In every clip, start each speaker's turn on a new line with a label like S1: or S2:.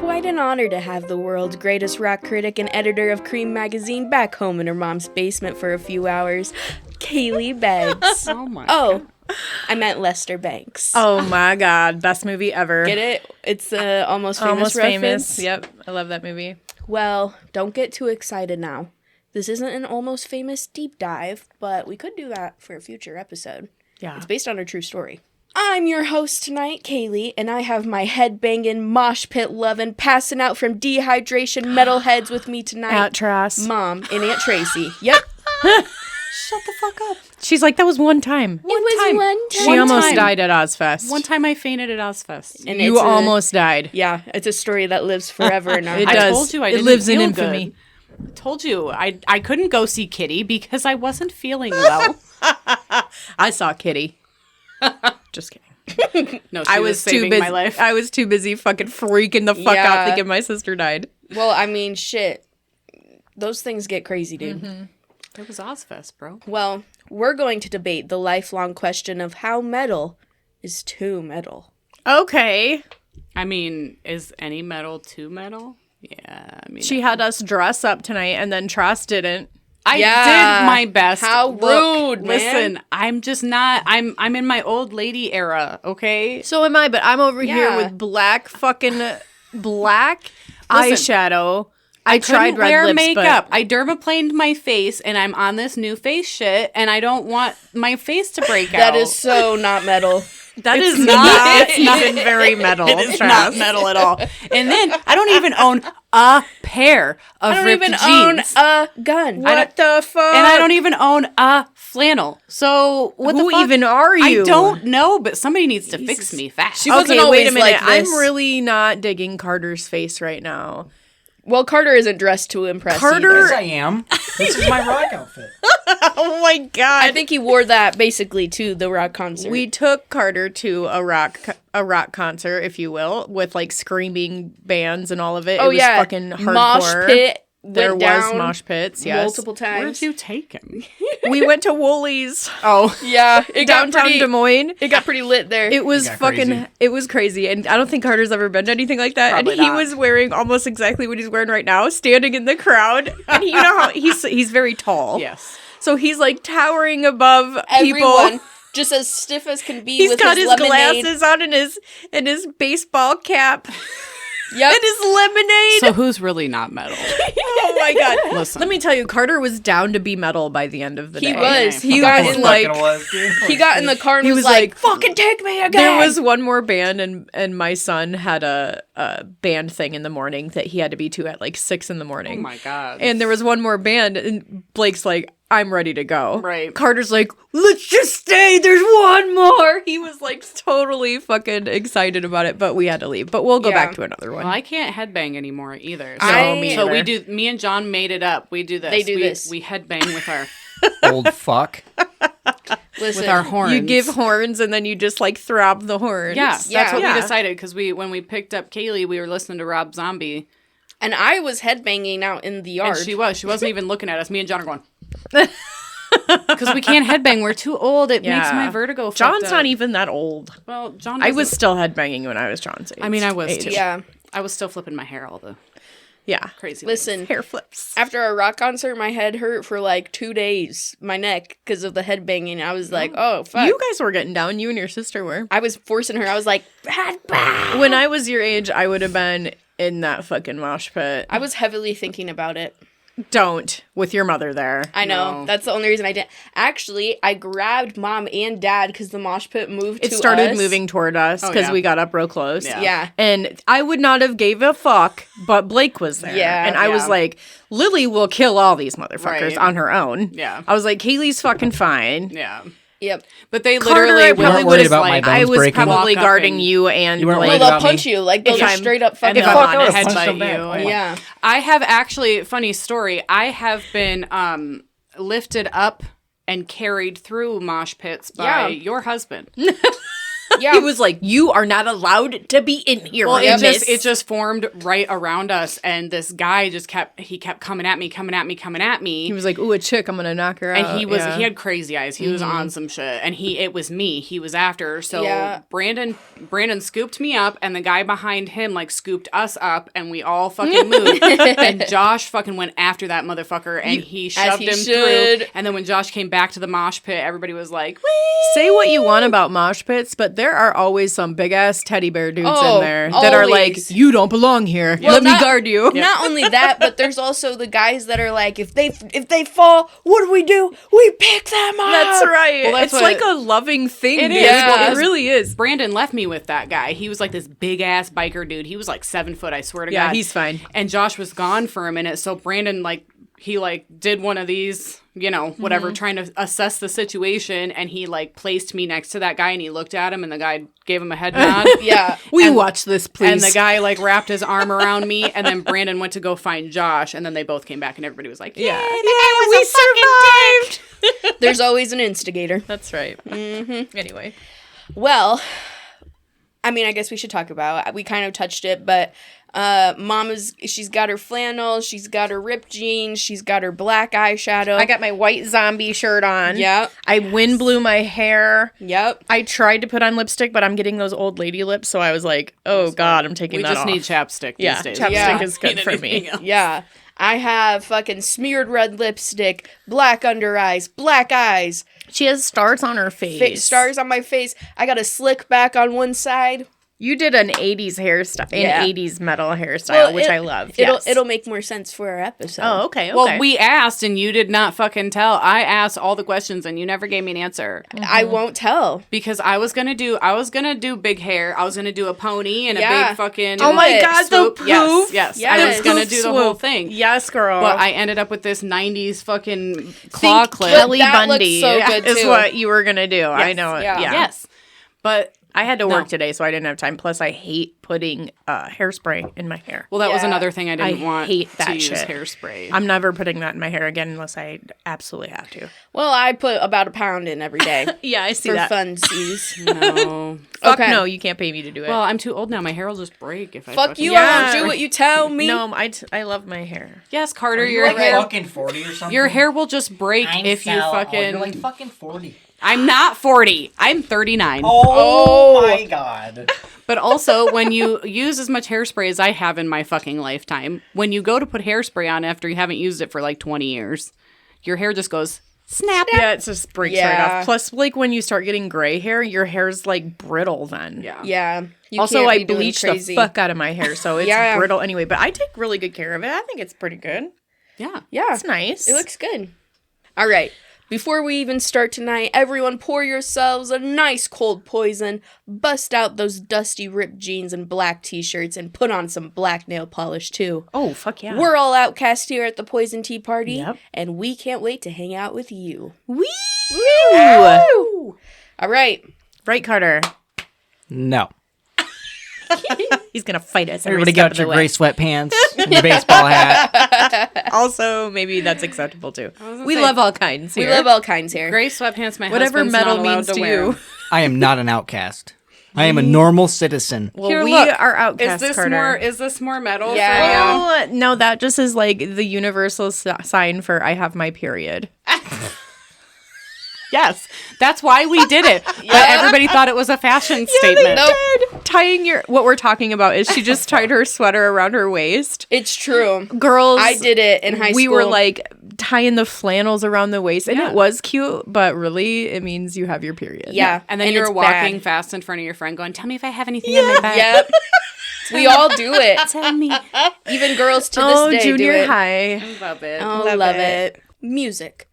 S1: quite an honor to have the world's greatest rock critic and editor of Cream magazine back home in her mom's basement for a few hours, Kailie Beggs.
S2: Oh my God.
S1: I meant Lester Banks.
S3: Oh my God, best movie ever.
S1: Get it? It's Almost Famous
S3: Almost
S1: reference.
S3: Famous. Yep, I love that movie.
S1: Well, don't get too excited now. This isn't an Almost Famous deep dive, but we could do that for a future episode.
S3: Yeah.
S1: It's based on a true story. I'm your host tonight, Kailie, and I have my head-banging, mosh pit-loving, passing out from dehydration metalheads with me tonight.
S3: At Trass.
S1: Mom and Aunt Tracy. Yep.
S2: Shut the fuck up.
S3: She's like, that was one time.
S1: It was one time.
S3: She almost died at Ozfest.
S2: One time I fainted at Ozfest.
S1: And
S3: You almost died.
S1: Yeah, it's a story that lives forever in our
S3: It
S1: hearts.
S3: does.
S2: told you I
S3: it
S2: didn't
S3: lives in
S2: feel
S3: infamy.
S2: good. I told you I couldn't go see Kitty because I wasn't feeling well.
S3: I saw Kitty. Just kidding.
S2: No,
S3: I was too
S2: saving
S3: busy.
S2: my life.
S3: I was too busy fucking freaking the fuck
S1: Yeah.
S3: out thinking my sister died.
S1: Well, I mean, shit. Those things get crazy, dude.
S3: Mm-hmm.
S2: It was Ozfest, bro.
S1: Well, we're going to debate the lifelong question of how metal is too metal.
S3: Okay.
S2: I mean, is any metal too metal? Yeah, I mean,
S3: She had us dress up tonight, and then Trass didn't.
S2: I
S1: Yeah.
S2: did my best.
S1: How
S2: Look,
S1: rude, man.
S2: Listen, I'm just not. I'm in my old lady era. Okay.
S3: So am I, but I'm over here
S1: Yeah.
S3: with black
S2: Listen,
S3: eyeshadow. I tried
S2: Couldn't
S3: red
S2: wear
S3: lips,
S2: makeup.
S3: but
S2: I dermaplaned my face, and I'm on this new face shit, and I don't want my face to break out.
S1: That is so not metal.
S3: that
S2: It's
S3: is
S2: not-
S3: not
S2: it's not-
S3: even very metal.
S2: It is
S3: Trass.
S2: not metal at all. And then I don't even own a pair of
S1: I don't
S2: ripped
S1: even
S2: jeans.
S1: own a gun.
S3: What the fuck?
S2: And I don't even own a flannel. So what
S3: Who
S2: the fuck?
S3: even are you?
S2: I don't know, but somebody needs to fix me fast.
S1: She wasn't
S3: Okay, wait a
S1: always
S3: minute.
S1: like this.
S3: I'm really not digging Carter's face right now.
S1: Well, Carter isn't dressed to impress
S3: Carter-
S1: either.
S4: Yes, I am. This is my rock outfit.
S3: Oh my god!
S1: I think he wore that basically to the rock concert.
S3: we took Carter to a rock concert, if you will, with like screaming bands and all of it.
S1: oh
S3: it was
S1: yeah,
S3: fucking hardcore.
S1: mosh pit.
S3: There
S1: went
S3: was
S1: down
S3: mosh pits. Yes,
S1: multiple times.
S2: Where'd you take him?
S3: we went to Woolies
S2: Oh,
S1: Yeah, it got
S3: downtown
S1: pretty.
S3: Des Moines.
S1: It got pretty lit there.
S3: It was
S4: got
S3: fucking.
S4: crazy.
S3: It was crazy, and I don't think Carter's ever been to anything like that.
S2: Probably
S3: and he
S2: not.
S3: was wearing almost exactly what he's wearing right now, standing in the crowd. And you know how he's very tall.
S2: yes.
S3: So he's like towering above
S1: Everyone,
S3: people.
S1: just as stiff as can be.
S3: He's
S1: with
S3: got
S1: his
S3: his
S1: lemonade.
S3: glasses on and his baseball cap
S1: Yep.
S3: and his lemonade.
S2: So who's really not metal?
S3: Oh my god!
S2: Listen.
S3: Let me tell you, Carter was down to be metal by the end of the
S1: He
S3: day.
S1: was.
S3: He
S1: got
S3: was
S1: in,
S3: like.
S4: Fucking was, dude.
S1: He got in the car and
S3: He
S1: was
S3: was
S1: like,
S3: like,
S1: "Fucking take me again."
S3: There was one more band, and my son had a band thing in the morning that he had to be to at like 6 in the morning.
S2: Oh my god.
S3: And there was one more band, and Blake's like, I'm ready to go.
S2: Right.
S3: Carter's like, let's just stay. There's one more. He was like totally fucking excited about it, but we had to leave. But we'll go
S1: Yeah.
S3: back to another one.
S2: Well, I can't headbang anymore either. So,
S1: I-
S2: so we
S3: neither.
S2: do. Me and John made it up. We do this.
S1: They do
S2: we,
S1: this.
S2: We headbang with our
S4: Old fuck.
S1: Listen,
S2: with our horns.
S3: You give horns, and then you just like throb the horns.
S2: Yeah, that's
S1: Yeah.
S2: what
S3: Yeah.
S2: we decided because when we picked up Kailie, we were listening to Rob Zombie,
S1: and I was headbanging out in the yard.
S2: and she wasn't even looking at us. Me and John are going because we can't headbang. We're too old. It makes
S3: Yeah.
S2: my vertigo. fucked
S3: John's
S2: up.
S3: not even that old.
S2: Well, John.
S3: I was
S2: doesn't-
S3: still headbanging when I was John's age.
S2: I mean, I was too.
S1: Yeah.
S2: I was still flipping my hair all the
S3: Yeah.
S2: crazy.
S1: Listen,
S3: Hair flips.
S1: after a rock concert, my head hurt for like 2 days. My neck because of the headbanging. I was like, "Oh fuck!"
S3: You guys were getting down. You and your sister were.
S1: I was forcing her. I was like, "Headbang!"
S3: When I was your age, I would have been in that fucking mosh pit.
S1: I was heavily thinking about it.
S3: Don't with your mother there.
S1: I know.
S2: No.
S1: That's the only reason I didn't. Actually, I grabbed mom and dad because the mosh pit moved
S3: It
S1: to
S3: started
S1: us.
S3: moving toward us
S2: Oh,
S3: because
S2: yeah.
S3: we got up real close.
S2: Yeah.
S1: Yeah.
S3: And I would not have gave a fuck, but Blake was there.
S1: Yeah.
S3: And I was
S2: Yeah.
S3: like, Lily will kill all these motherfuckers
S2: Right.
S3: on her own.
S2: Yeah.
S3: I was like, Kailie's fucking fine.
S2: Yeah,
S1: Yep.
S2: but they
S3: Carter,
S2: literally
S3: I
S2: would
S3: probably
S4: weren't worried
S3: would
S4: about my
S3: like,
S4: bones
S3: I was
S4: breaking.
S3: probably
S2: Walk up
S3: guarding
S2: and-
S3: you and
S4: You weren't
S3: Blake.
S1: Well,
S4: worried
S1: they'll
S4: about
S1: punch
S4: me.
S1: you. Like, they'll
S3: If
S1: just
S3: I'm-
S1: straight up fucking
S3: if
S2: they'll
S3: I'm
S1: fuck
S3: honest.
S1: up.
S4: Punch them
S2: headbutt
S4: back.
S2: you.
S4: Why not?
S1: Yeah.
S2: I have actually, funny story, I have been lifted up and carried through mosh pits by
S1: Yeah.
S2: your husband.
S1: Yeah.
S3: He was like, "You are not allowed to be in here."
S2: Well,
S3: miss."
S2: it just formed right around us, and this guy just kept coming at me.
S3: He was like, "Ooh, a chick! I'm gonna knock her out."
S2: And he
S3: Yeah.
S2: had crazy eyes. He was on some shit, and it was me. He was after. So
S1: Yeah.
S2: Brandon scooped me up, and the guy behind him like scooped us up, and we all fucking moved. And Josh fucking went after that motherfucker, and he shoved
S1: he
S2: him
S1: should.
S2: through. And then when Josh came back to the mosh pit, everybody was like, "Wee!"
S3: Say what you want about mosh pits, but there are always some big ass teddy bear dudes
S1: Oh,
S3: in there that are like,
S1: always.
S3: "You don't belong here.
S1: Well,
S3: Let me
S1: not-
S3: guard you."
S1: Not only that, but there's also the guys that are like, if they fall, what do? We pick them up.
S3: That's right.
S2: Well, that's
S3: it's
S2: what-
S3: like a loving thing.
S2: It
S3: dude.
S2: is.
S1: Yeah.
S3: It really is.
S2: Brandon left me with that guy. He was like this big ass biker dude. He was like 7 foot, I swear to
S3: Yeah,
S2: God.
S3: he's fine.
S2: And Josh was gone for a minute, so Brandon he did one of these, whatever, trying to assess the situation, and he placed me next to that guy, and he looked at him, and the guy gave him a head nod.
S1: Yeah.
S3: We watch this, please.
S2: And the guy wrapped his arm around me, and then Brandon went to go find Josh, and then they both came back, and everybody was like, "Yeah,
S3: we survived.
S1: There's always an instigator.
S3: That's right. Anyway,
S1: Well, I mean, I guess we should talk about. We kind of touched it, but she's got her flannel, she's got her ripped jeans, she's got her black eyeshadow.
S3: I got my white zombie shirt on.
S1: Yep.
S3: I wind blew my hair.
S1: Yep.
S3: I tried to put on lipstick, but I'm getting those old lady lips, so I was like, "Oh God, I'm taking
S2: we
S3: that
S2: just
S3: off."
S2: need chapstick these
S3: Yeah,
S2: days."
S3: chapstick
S1: Yeah.
S3: is good for me.
S1: Yeah. I have fucking smeared red lipstick, black under eyes, black eyes,
S3: She has stars on her face.
S1: stars on my face. I got a slick back on one side.
S3: You did an 80s hairstyle,
S1: Yeah.
S3: 80s metal hairstyle, which I love. Yes.
S1: It'll make more sense for our episode.
S3: Oh, okay.
S2: Well, we asked, and you did not fucking tell. I asked all the questions, and you never gave me an answer.
S1: I won't tell.
S2: Because I was gonna do big hair. I was gonna do a pony and a
S1: Yeah.
S2: big fucking.
S3: Oh my God, the
S2: swoop.
S3: poof.
S2: Yes.
S1: Yes.
S2: I was gonna
S3: Poof
S2: do the whole
S3: swoop.
S2: thing.
S3: Yes, girl.
S2: But I ended up with this '90s fucking claw clip.
S3: Kelly
S1: that looks
S3: Bundy
S1: so good,
S3: is
S1: too.
S3: what you were gonna do. I know it.
S1: Yeah.
S3: Yeah.
S2: Yes, but
S3: I had to work
S2: No.
S3: today, so I didn't have time. Plus, I hate putting hairspray in my hair.
S2: well, that was
S1: Yeah.
S2: another thing I didn't
S3: I
S2: want
S3: hate that
S2: to use
S3: shit.
S2: hairspray.
S3: I'm never putting that in my hair again unless I absolutely have to.
S1: Well, I put about a pound in every day
S3: Yeah, I see
S1: for
S3: that.
S1: funsies.
S2: no.
S3: Fuck
S1: Okay.
S3: no, you can't pay me to do it.
S2: Well, I'm too old now. My hair will just break if I.
S1: Fuck
S2: fucking-
S1: you,
S3: Yeah.
S1: I won't do what you tell me.
S3: no, I love my hair.
S2: Yes, Carter,
S4: You're
S2: your
S4: like
S2: hair.
S4: fucking 40 or something.
S2: Your hair will just break if you fucking.
S4: You're like fucking 40.
S2: I'm not 40. I'm 39.
S4: Oh my god.
S2: But also, when you use as much hairspray as I have in my fucking lifetime, when you go to put hairspray on after you haven't used it for 20 years, your hair just goes snap.
S3: Yeah, it just breaks right
S1: Yeah.
S3: off. Plus, when you start getting gray hair, your hair's brittle then.
S2: Yeah.
S1: Yeah. You
S3: Also,
S1: can't
S3: I
S1: be doing
S3: bleach the
S1: crazy.
S3: fuck out of my hair, so it's
S1: Yeah.
S3: brittle anyway. But I take really good care of it. I think it's pretty good.
S2: Yeah.
S1: Yeah.
S3: It's nice.
S1: It looks good. All right. Before we even start tonight, everyone pour yourselves a nice cold poison, bust out those dusty ripped jeans and black t-shirts, and put on some black nail polish too.
S3: Oh, fuck yeah.
S1: We're all outcast here at the Poison Tea Party,
S3: Yep.
S1: and we can't wait to hang out with you.
S3: Woo!
S1: Woo! All right.
S3: Right, Carter.
S4: No.
S3: He's gonna fight us. every
S4: Everybody
S3: step
S4: got
S3: of
S4: your
S3: the way.
S4: gray sweatpants and your baseball hat.
S3: Also, maybe that's acceptable too.
S2: gonna
S3: We
S2: say-
S3: love all kinds
S1: We
S3: here.
S1: love all kinds here.
S2: Gray sweatpants, my
S3: Whatever
S2: husband's
S3: metal
S2: not allowed
S3: means to
S2: wear.
S3: you.
S4: I am not an outcast. I am a normal citizen.
S3: Well,
S2: Here,
S3: we
S2: look.
S3: are outcasts, Carter.
S2: Is this more metal?
S1: Yeah.
S3: Well, no, that just is the universal sign for I have my period.
S2: Yes. That's why we did it. But everybody thought it was a fashion statement.
S1: Nope.
S3: Tying what we're talking about is she just tied her sweater around her waist.
S1: It's true.
S3: Girls,
S1: I did it in high school.
S3: we were tying the flannels around the waist, and
S2: Yeah.
S3: it was cute, but really it means you have your period.
S1: Yeah.
S2: And then you were
S1: it's
S2: walking
S1: bad.
S2: fast in front of your friend going, tell me if I have anything on my back.
S1: Yep. We all do it.
S2: Tell me.
S1: Even girls to
S3: Oh,
S1: this day
S3: junior
S1: do it.
S3: high.
S2: Love it.
S1: Oh,
S3: Love
S1: love
S3: it.
S1: it. Music.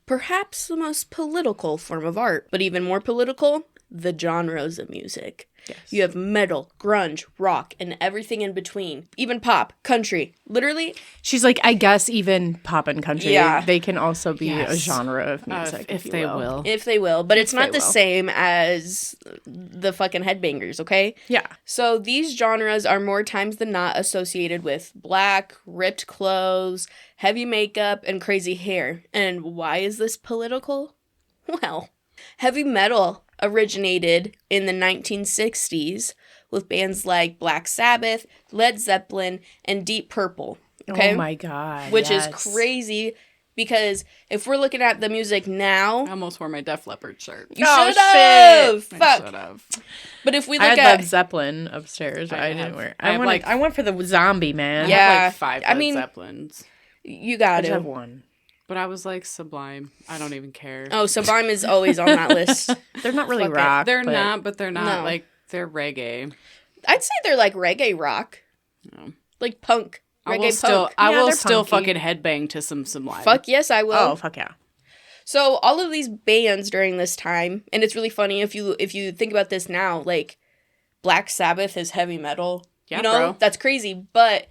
S1: Perhaps the most political form of art, but even more political, the genres of music.
S3: Yes.
S1: You have metal, grunge, rock, and everything in between. Even pop, country. Literally,
S3: She's like, I guess even pop and country,
S1: Yeah.
S3: they can also be a
S2: Yes.
S3: genre of music.
S2: if
S3: you
S2: they will.
S1: if they will. But it's not
S3: they
S1: the
S3: will.
S1: same as the fucking headbangers, okay?
S3: Yeah.
S1: So these genres are more times than not associated with black, ripped clothes, heavy makeup, and crazy hair. And why is this political? Well, heavy metal originated in the 1960s with bands like Black Sabbath, Led Zeppelin, and Deep Purple. Okay?
S3: Oh my God.
S1: Which
S3: yes.
S1: is crazy because if we're looking at the music now,
S2: I almost wore my Def Leppard shirt.
S1: you
S3: Oh,
S1: should have.
S2: I
S1: Fuck.
S2: should have.
S1: But if we
S3: I
S1: look
S3: had Led
S1: at
S3: Zeppelin upstairs, but I didn't wear.
S2: I have, like-
S3: I went for the zombie man.
S1: Yeah.
S2: I have like 5
S1: I
S2: Led
S1: mean-
S2: Zeppelins.
S1: you
S3: I
S1: got
S3: just
S1: to.
S3: have one.
S2: But I was like, Sublime. I don't even care.
S1: Oh, Sublime is always on that list.
S3: They're not really
S1: Fuck it.
S3: rock.
S2: They're
S3: but
S2: not, but they're not
S1: No.
S2: like, they're reggae.
S1: I'd say they're like reggae rock.
S2: No.
S1: Like punk.
S2: I
S1: Reggae
S2: will still,
S1: punk.
S2: I
S3: Yeah,
S2: will
S3: they're
S2: still
S3: punky.
S2: fucking headbang to some Sublime.
S1: Fuck yes, I will.
S3: Oh fuck yeah.
S1: So all of these bands during this time, and it's really funny if you think about this now, like Black Sabbath is heavy metal.
S2: Yeah,
S1: you know,
S2: bro.
S1: that's crazy. But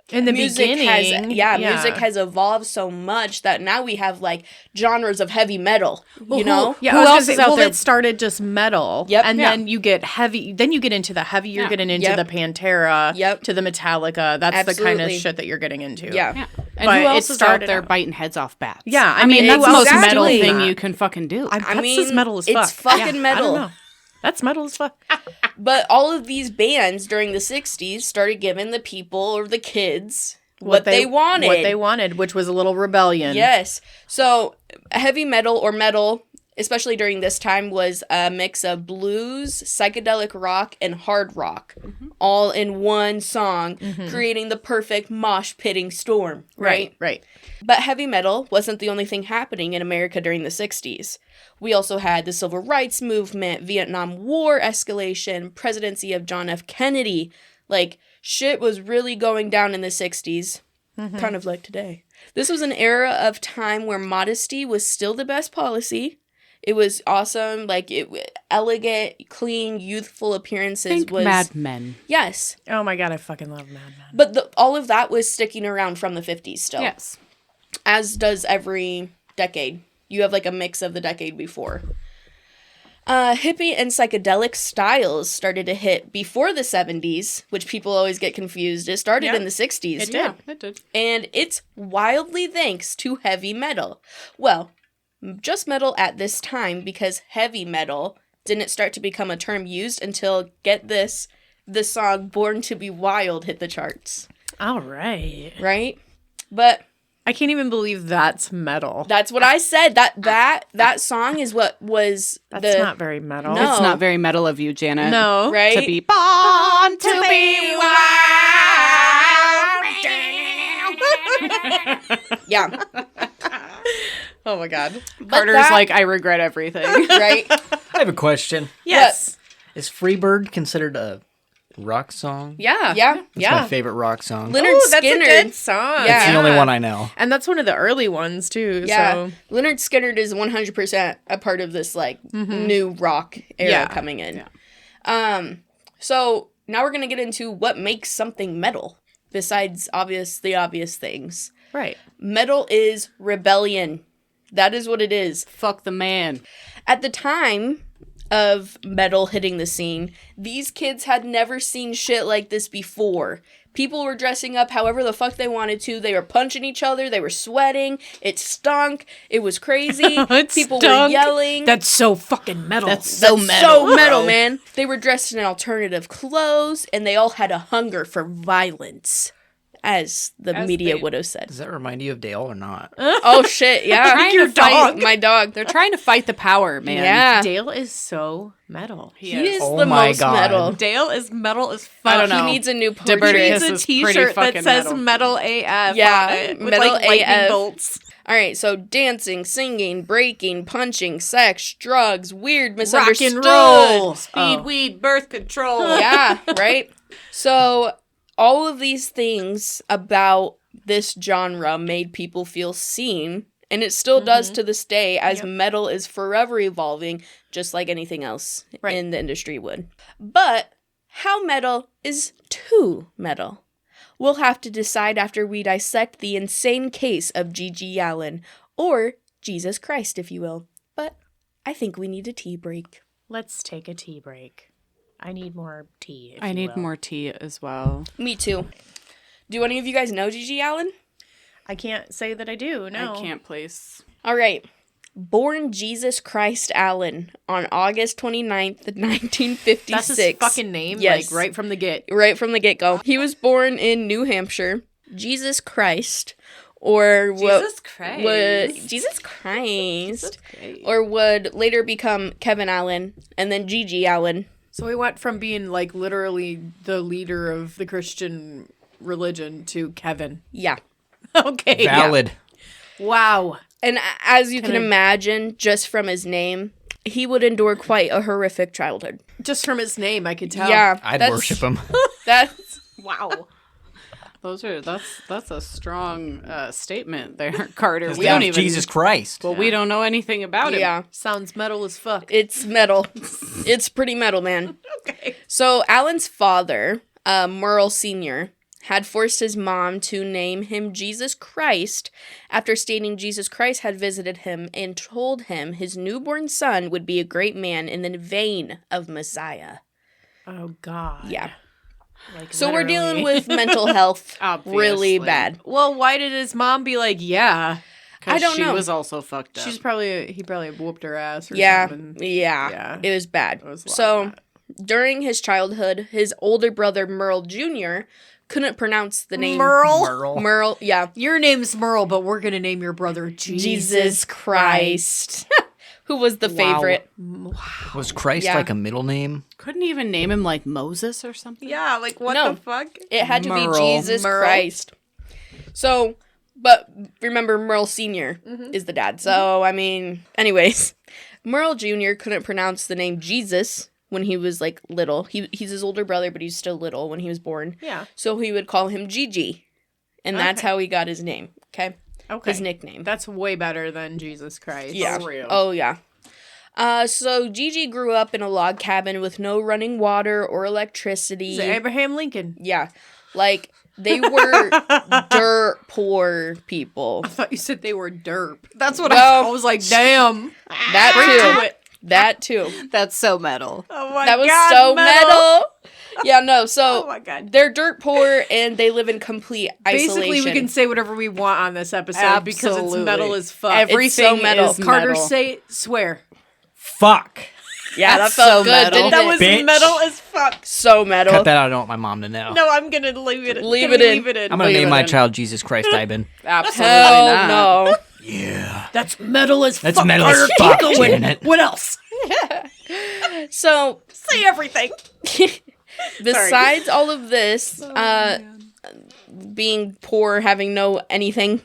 S3: In the
S1: music
S3: beginning,
S1: music has evolved so much that now we have like genres of heavy metal. You know,
S3: Yeah,
S2: Who
S3: I was gonna
S2: else
S3: say,
S2: is out
S3: well,
S2: there?
S3: it started just metal.
S1: Yep.
S3: And
S2: Yeah.
S3: then you get heavy. Then you get into the heavy. You're
S2: Yeah.
S3: getting into
S1: Yep.
S3: the Pantera.
S1: Yep.
S3: To the Metallica. That's the kind
S1: Absolutely.
S3: of shit that you're getting into.
S1: yeah.
S2: Yeah. And
S3: But
S2: who
S3: it
S2: else is out
S3: started
S2: there
S3: out-
S2: biting heads off bats?
S3: Yeah,
S2: I mean, that's the most metal
S1: exactly.
S2: thing you can fucking do.
S3: That's
S1: mean,
S3: as metal as fuck.
S1: it's fucking
S3: I
S1: metal.
S3: don't know. That's metal as fuck.
S1: But all of these bands during the 60s started giving the people or the kids what they wanted.
S3: What they wanted, which was a little rebellion.
S1: Yes. So heavy metal or metal, especially during this time, was a mix of blues, psychedelic rock, and hard rock, all in one song, creating the perfect mosh pitting storm. Right?
S3: Right.
S1: But heavy metal wasn't the only thing happening in America during the 60s. We also had the Civil Rights Movement, Vietnam War escalation, presidency of John F. Kennedy. Like, shit was really going down in the 60s, kind of like today. This was an era of time where modesty was still the best policy. It was awesome, like, elegant, clean, youthful appearances
S2: Think
S1: was...
S2: Mad Men.
S1: Yes,
S3: Oh my god, I fucking love Mad Men.
S1: but all of that was sticking around from the 50s still.
S2: Yes.
S1: As does every decade. You have like a mix of the decade before. Hippie and psychedelic styles started to hit before the 70s, which people always get confused. It started
S3: Yeah.
S1: in the 60s.
S3: It did.
S2: Yeah, it did.
S1: And it's wildly thanks to heavy metal. Well, just metal at this time because heavy metal didn't start to become a term used until, get this, the song Born to Be Wild hit the charts.
S3: All right.
S1: Right? But...
S3: I can't even believe that's metal.
S1: that's what I said. That song is what was
S3: That's not very metal.
S1: No.
S2: It's not very metal of you, Janet.
S3: No.
S1: right.
S2: To be born to be
S1: Yeah,
S3: Oh my god.
S2: Carter's
S1: that-
S2: like, I regret everything.
S1: right.
S4: I have a question.
S3: Yes.
S4: Is Freebird considered a rock song?
S3: Yeah.
S1: Yeah.
S4: That's
S3: Yeah.
S4: my favorite rock song.
S1: Leonard
S3: Oh, that's
S1: Skinner.
S3: a good song.
S1: Yeah.
S4: It's the only one I know.
S3: And that's one of the early ones too.
S1: Yeah,
S3: So
S1: Leonard Skinner is 100% a part of this like new rock era
S3: Yeah.
S1: coming in. So now we're gonna get into what makes something metal. Besides the obvious things,
S3: right.
S1: metal is rebellion. That is what it is.
S2: Fuck the man.
S1: At the time of metal hitting the scene, these kids had never seen shit like this before. People were dressing up however the fuck they wanted to. They were punching each other. They were sweating. It stunk. It was crazy.
S3: It
S1: People were
S3: stunk.
S1: yelling.
S3: That's so fucking metal.
S1: That's so metal, man. They were dressed in alternative clothes, and they all had a hunger for violence, as the
S2: As
S1: media
S2: they-
S1: would have said.
S4: Does that remind you of Dale or not?
S1: Oh shit! Yeah,
S2: Trying
S1: your
S2: to fight-
S1: my dog.
S2: They're trying to fight the power, man.
S1: Yeah,
S3: Dale is so metal.
S1: he is
S4: Oh
S1: the
S4: my
S1: most
S4: God.
S1: metal.
S3: Dale is metal as fuck.
S2: I don't know.
S1: He needs a new
S2: Debauchery
S1: portrait.
S2: is-
S3: Needs a
S2: is pretty
S3: t-shirt that
S2: fucking
S3: says
S2: metal.
S3: metal AF
S1: Yeah,
S3: on it, with
S1: metal
S3: like lightning
S1: AF.
S3: bolts.
S1: All right, so dancing, singing, breaking, punching, sex, drugs, weird,
S3: Rock
S1: misunderstood.
S3: and roll.
S2: Speed, weed, birth control.
S1: Yeah, right? So all of these things about this genre made people feel seen, and it still does to this day, as
S3: Yep.
S1: metal is forever evolving, just like anything else
S3: Right.
S1: in the industry would. But how metal is too metal? We'll have to decide after we dissect the insane case of G.G. Allin, or Jesus Christ, if you will. But I think we need a tea break.
S3: Let's take a tea break. I need more tea. if
S2: I
S3: you
S2: need
S3: will.
S2: more tea as well.
S1: Me too. Do any of you guys know G.G. Allin?
S3: I can't say that I do. No.
S2: I can't place.
S1: All right. Born Jesus Christ Allin on August 29th, 1956.
S3: That's his fucking name?
S1: Yes.
S3: Like, right from the get.
S1: Right from the get-go. He was born in New Hampshire. Jesus Christ, or
S3: Jesus Christ.
S1: Jesus Christ,
S3: Okay.
S1: or would later become Kevin Allin, and then Gigi Allin.
S3: So he went from being, like, literally the leader of the Christian religion to Kevin.
S1: Yeah.
S3: Okay.
S4: Valid.
S3: Yeah. Wow.
S1: And as you can imagine, just from his name, he would endure quite a horrific childhood.
S3: Just from his name, I could tell.
S1: Yeah.
S4: I'd
S1: that's-
S4: worship him.
S1: That's...
S3: Wow.
S2: That's a strong statement there, Carter.
S4: His
S2: We don't
S4: name's
S2: even
S4: Jesus Christ.
S2: Well, we don't know anything about him.
S1: Yeah.
S3: Sounds metal as fuck.
S1: It's metal. It's pretty metal, man.
S3: Okay.
S1: So Alan's father, Merle Sr., had forced his mom to name him Jesus Christ after stating Jesus Christ had visited him and told him his newborn son would be a great man in the vein of Messiah.
S3: Oh, God.
S1: Yeah.
S3: Like,
S1: So we're
S3: literally.
S1: dealing with mental health really
S2: Obviously.
S1: bad.
S3: Well, why did his mom be like, yeah?
S2: I
S1: don't know.
S2: She was also fucked up.
S3: He probably whooped her ass or
S1: Yeah,
S3: something.
S1: yeah, it was bad.
S3: It was a lot
S1: So
S3: of that.
S1: during his childhood, his older brother Merle Jr. couldn't pronounce the name
S3: Merle?
S1: Merle, yeah,
S3: Your name's Merle, but we're going to name your brother
S1: Jesus Christ. Who was the favorite?
S4: Was Christ
S1: Yeah.
S4: like a middle name?
S2: Couldn't even name him like Moses or something.
S3: Yeah, like what
S1: No.
S3: the fuck?
S1: It had to
S2: Merle.
S1: be Jesus
S3: Merle.
S1: Christ. So, but remember, Merle Sr. is the dad. So, I mean, anyways, Merle Jr. couldn't pronounce the name Jesus when he was like little. He's his older brother, but he's still little when he was born.
S3: Yeah.
S1: So he would call him Gigi. And that's
S3: Okay.
S1: how he got his name. Okay?
S3: Okay.
S1: His nickname.
S3: That's way better than Jesus Christ.
S1: Yeah.
S2: For real.
S1: Oh, yeah. So Gigi grew up in a log cabin with no running water or electricity.
S3: He's Abraham Lincoln.
S1: Yeah. Like, they were dirt poor people.
S3: I thought you said they were derp. That's what
S1: Well-
S3: I was like, damn.
S1: That
S3: Do
S1: too.
S3: it.
S1: That too.
S2: That's so metal.
S3: Oh my
S1: That was
S3: God,
S1: so metal. Yeah, no, so
S3: Oh my God.
S1: they're dirt poor and they live in complete isolation.
S3: Basically, we can say whatever we want on this episode because it's
S2: Absolutely.
S3: metal as fuck.
S2: Everything
S1: so metal.
S2: is
S3: Carter,
S2: metal.
S3: say swear.
S4: Fuck.
S1: Yeah,
S2: That's
S1: that felt
S2: so
S1: good,
S2: metal.
S1: didn't
S3: That
S1: it?
S3: was
S4: Bitch.
S3: metal as fuck.
S1: So metal.
S4: Cut that out. I don't want my mom to know.
S3: No, I'm gonna leave it.
S1: Leave
S3: Can
S1: it
S3: we
S1: in.
S3: Leave it in.
S4: I'm gonna
S2: Leave
S4: name
S2: it
S4: my
S2: in.
S4: child Jesus Christ Ivan.
S2: Absolutely
S1: Hell
S2: not.
S1: no.
S4: Yeah.
S3: That's metal as
S4: That's
S3: fuck.
S4: metal as
S3: Carter,
S4: fuck,
S3: keep going.
S4: Janet.
S3: What else?
S1: So,
S3: Say everything.
S1: besides all of this, being poor, having no anything,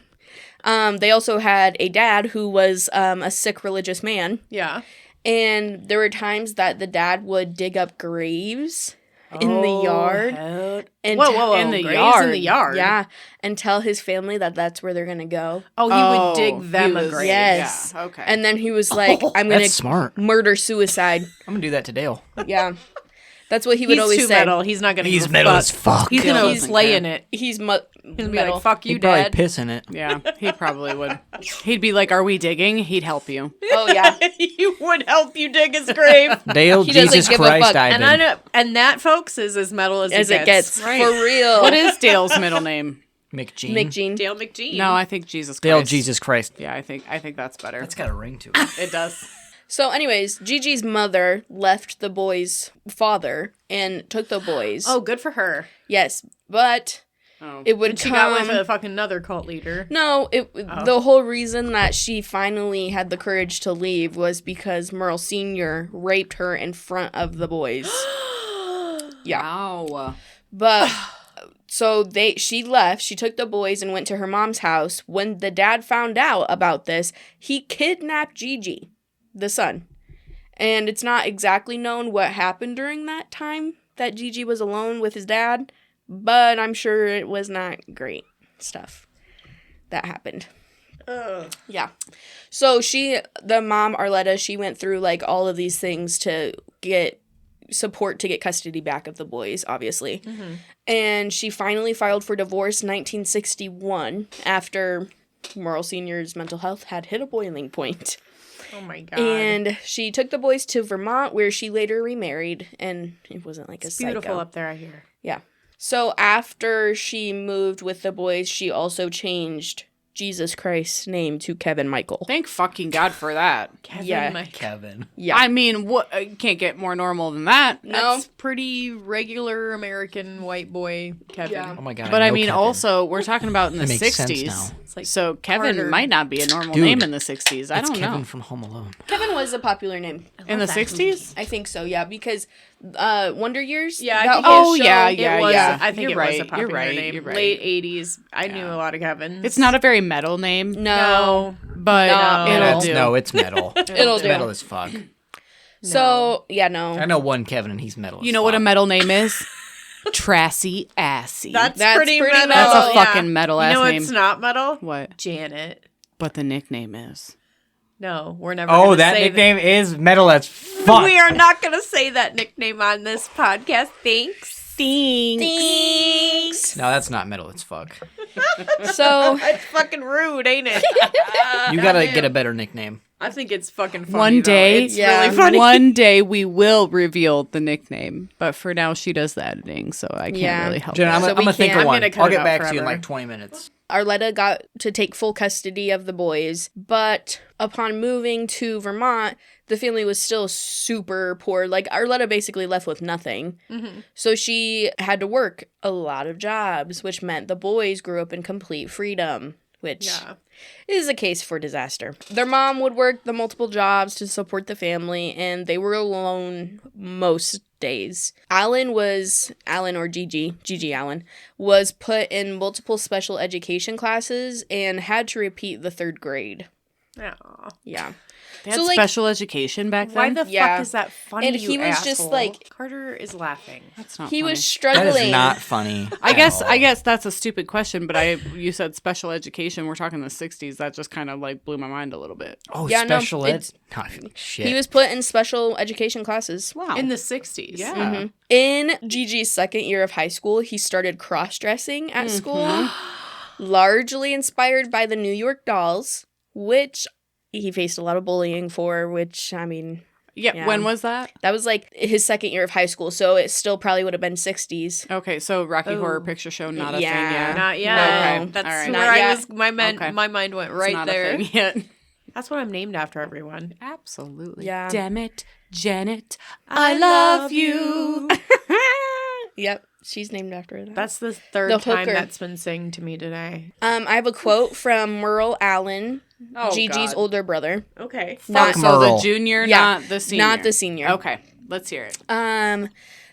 S1: they also had a dad who was a sick religious man.
S3: Yeah.
S1: And there were times that the dad would dig up graves in the yard. And
S3: Whoa.
S2: In the
S3: Graves
S2: yard.
S3: in the yard.
S1: Yeah, and tell his family that that's where they're going to go.
S3: Oh, he would dig them
S2: he
S3: a
S2: was-
S3: grave.
S1: Yes.
S2: Yeah, okay.
S1: And then he was like, I'm going
S4: That's
S1: to
S4: smart.
S1: murder suicide.
S4: I'm gonna do that to Dale.
S1: Yeah. That's what he would
S3: He's
S1: always
S3: too
S1: say.
S3: metal. He's not gonna.
S4: He's
S3: give a
S4: metal
S3: fuck.
S4: as fuck.
S3: He's
S2: Dale
S3: gonna
S2: doesn't
S3: lay
S2: care.
S3: in it.
S1: He's
S3: He's gonna be
S1: metal.
S3: like, "Fuck you,
S4: He'd probably
S3: Dad."
S4: piss in it.
S2: Yeah, he probably would. He'd be like, "Are we digging?" He'd help you.
S1: Oh, yeah.
S3: He would help you dig his grave.
S4: Dale
S1: He doesn't
S4: Jesus
S1: give a
S4: Christ
S1: fuck.
S4: Ivan.
S3: And I know, and that, folks, is as metal as
S1: As
S3: it
S1: it
S3: gets.
S1: gets.
S2: Right.
S1: For real.
S2: What is Dale's middle name?
S4: McGean.
S1: McGean?
S3: Dale McGean.
S2: No, I think Jesus Christ.
S4: Dale Jesus Christ.
S2: Yeah, I think that's better.
S4: That's got a ring to it.
S2: It does.
S1: So, anyways, Gigi's mother left the boys' father and took the boys.
S3: Oh, good for her.
S1: Yes, but
S2: Oh.
S1: it would
S3: And she
S1: come...
S3: got with a fucking another cult leader.
S1: No, the whole reason that she finally had the courage to leave was because Merle Sr. raped her in front of the boys. Yeah.
S2: Wow.
S1: But so she left, she took the boys and went to her mom's house. When the dad found out about this, he kidnapped Gigi, the son. And it's not exactly known what happened during that time that Gigi was alone with his dad, but I'm sure it was not great stuff that happened. Yeah. So the mom, Arletta, she went through like all of these things to get support to get custody back of the boys, obviously.
S3: Mm-hmm.
S1: And she finally filed for divorce in 1961 after Merle Sr.'s mental health had hit a boiling point.
S3: Oh my God.
S1: And she took the boys to Vermont, where she later remarried, and it wasn't like
S3: it's
S1: a
S3: beautiful
S1: psycho.
S3: up there, I hear.
S1: Yeah. So after she moved with the boys, she also changed Jesus Christ's name to Kevin Michael.
S2: Thank fucking God for that.
S4: Kevin.
S1: Yeah.
S2: I mean, what can't get more normal than that.
S1: No.
S3: That's pretty regular American white boy Kevin.
S1: Yeah.
S4: Oh my god.
S2: But I
S4: know
S2: mean,
S4: Kevin.
S2: also, we're talking about in the
S4: That makes sense
S2: 60s.
S4: now.
S3: It's like
S2: So Kevin
S3: Carter.
S2: might not be a normal
S4: Dude,
S2: name in the 60s. I
S4: It's
S2: don't
S4: Kevin
S2: know.
S4: from Home Alone.
S1: Kevin was a popular name.
S2: In the 60s?
S1: I think so, yeah, because Wonder Years.
S3: Yeah, I
S1: that
S3: think
S1: whole
S2: Oh,
S1: show-
S2: yeah,
S3: It was,
S2: yeah.
S3: I think
S2: You're
S3: it
S2: right,
S3: was a
S2: you're
S3: popular
S2: right,
S3: name.
S2: you're right.
S3: Late 80s. I knew a lot of Kevins.
S2: It's not a very metal name,
S1: No.
S2: but
S3: No.
S2: it'll do.
S4: No, it's metal.
S1: It'll
S4: It's
S1: do.
S4: metal as fuck.
S1: So, yeah, no.
S4: I know one Kevin and he's metal.
S2: You know what a metal name is? Trassy Assy.
S3: That's
S1: That's
S3: pretty
S1: pretty
S3: metal.
S1: metal.
S2: That's a
S3: yeah.
S2: fucking metal
S3: You
S2: ass
S3: know
S2: name.
S3: what's not metal?
S2: What?
S3: Janet.
S2: But the nickname is.
S3: No, we're never
S4: Oh,
S3: gonna
S4: that
S3: say
S4: nickname is metal as fuck.
S3: We are not going to say that nickname on this podcast. Thanks.
S1: Thanks.
S4: No, that's not metal as fuck.
S1: So,
S3: It's fucking rude, ain't it?
S4: You gotta get a better nickname.
S3: I think it's fucking funny.
S2: One day,
S3: though. It's
S1: yeah.
S3: really funny.
S2: One day we will reveal the nickname. But for now, she does the editing, so I can't
S1: Yeah.
S2: really help
S4: Jen,
S2: her.
S4: I'm
S1: So we
S4: gonna think
S1: can't-
S4: of
S3: I'm
S4: one.
S3: gonna cut
S4: I'll
S3: it
S4: get
S3: out
S4: back to you in
S3: forever.
S4: like 20 minutes.
S1: Arletta got to take full custody of the boys, but upon moving to Vermont, the family was still super poor. Like, Arletta basically left with nothing. So she had to work a lot of jobs, which meant the boys grew up in complete freedom, which
S3: Yeah.
S1: is a case for disaster. Their mom would work the multiple jobs to support the family, and they were alone most days. Allin or Gigi Allin, was put in multiple special education classes and had to repeat the 3rd grade.
S3: Aw.
S1: Yeah.
S2: They had
S1: So, like-
S2: special education back
S3: Why
S2: then.
S3: the
S1: Yeah.
S3: fuck is that funny?
S1: And
S3: you
S1: he was just,
S3: asshole?
S1: like-
S3: Carter is laughing.
S2: That's not
S1: He
S2: funny.
S1: was
S4: That
S1: struggling.
S4: is not funny.
S2: I
S4: at
S2: guess
S4: all.
S2: that's a stupid question, but you said special education. We're talking the 60s. That just kind of like blew my mind a little bit.
S4: Oh,
S1: Yeah, no,
S4: special ed.
S1: it's-
S4: No, shit.
S1: He was put in special education classes.
S2: Wow.
S3: In the 60s.
S2: yeah.
S1: In Gigi's 2nd year of high school, he started cross-dressing at school, largely inspired by the New York Dolls, which he faced a lot of bullying for, which, I mean,
S2: Yeah.
S1: Yeah.
S2: When was that?
S1: that was like his 2nd year of high school, so it still probably would have been 60s.
S2: Okay, so Rocky
S3: Oh.
S2: Horror Picture Show, not a
S1: Yeah.
S2: thing yet.
S3: Not yet.
S1: No.
S3: That's
S2: All right.
S3: where
S1: Not
S3: I
S1: yet.
S3: was. My mind went
S2: It's
S3: right
S2: not
S3: there.
S2: a thing yet.
S3: That's what I'm named after, everyone.
S2: Absolutely.
S1: Yeah.
S2: Damn it, Janet. I love you.
S1: Yep, she's named after that.
S3: That's the third
S1: The
S3: time
S1: hooker.
S3: that's been saying to me today.
S1: I have a quote from Merle Allin, Gigi's older brother.
S3: Okay.
S1: Not-
S4: Fuck
S2: So
S4: Merle.
S2: the junior,
S1: Yeah,
S2: not the senior.
S1: not the senior.
S2: Okay, let's hear it.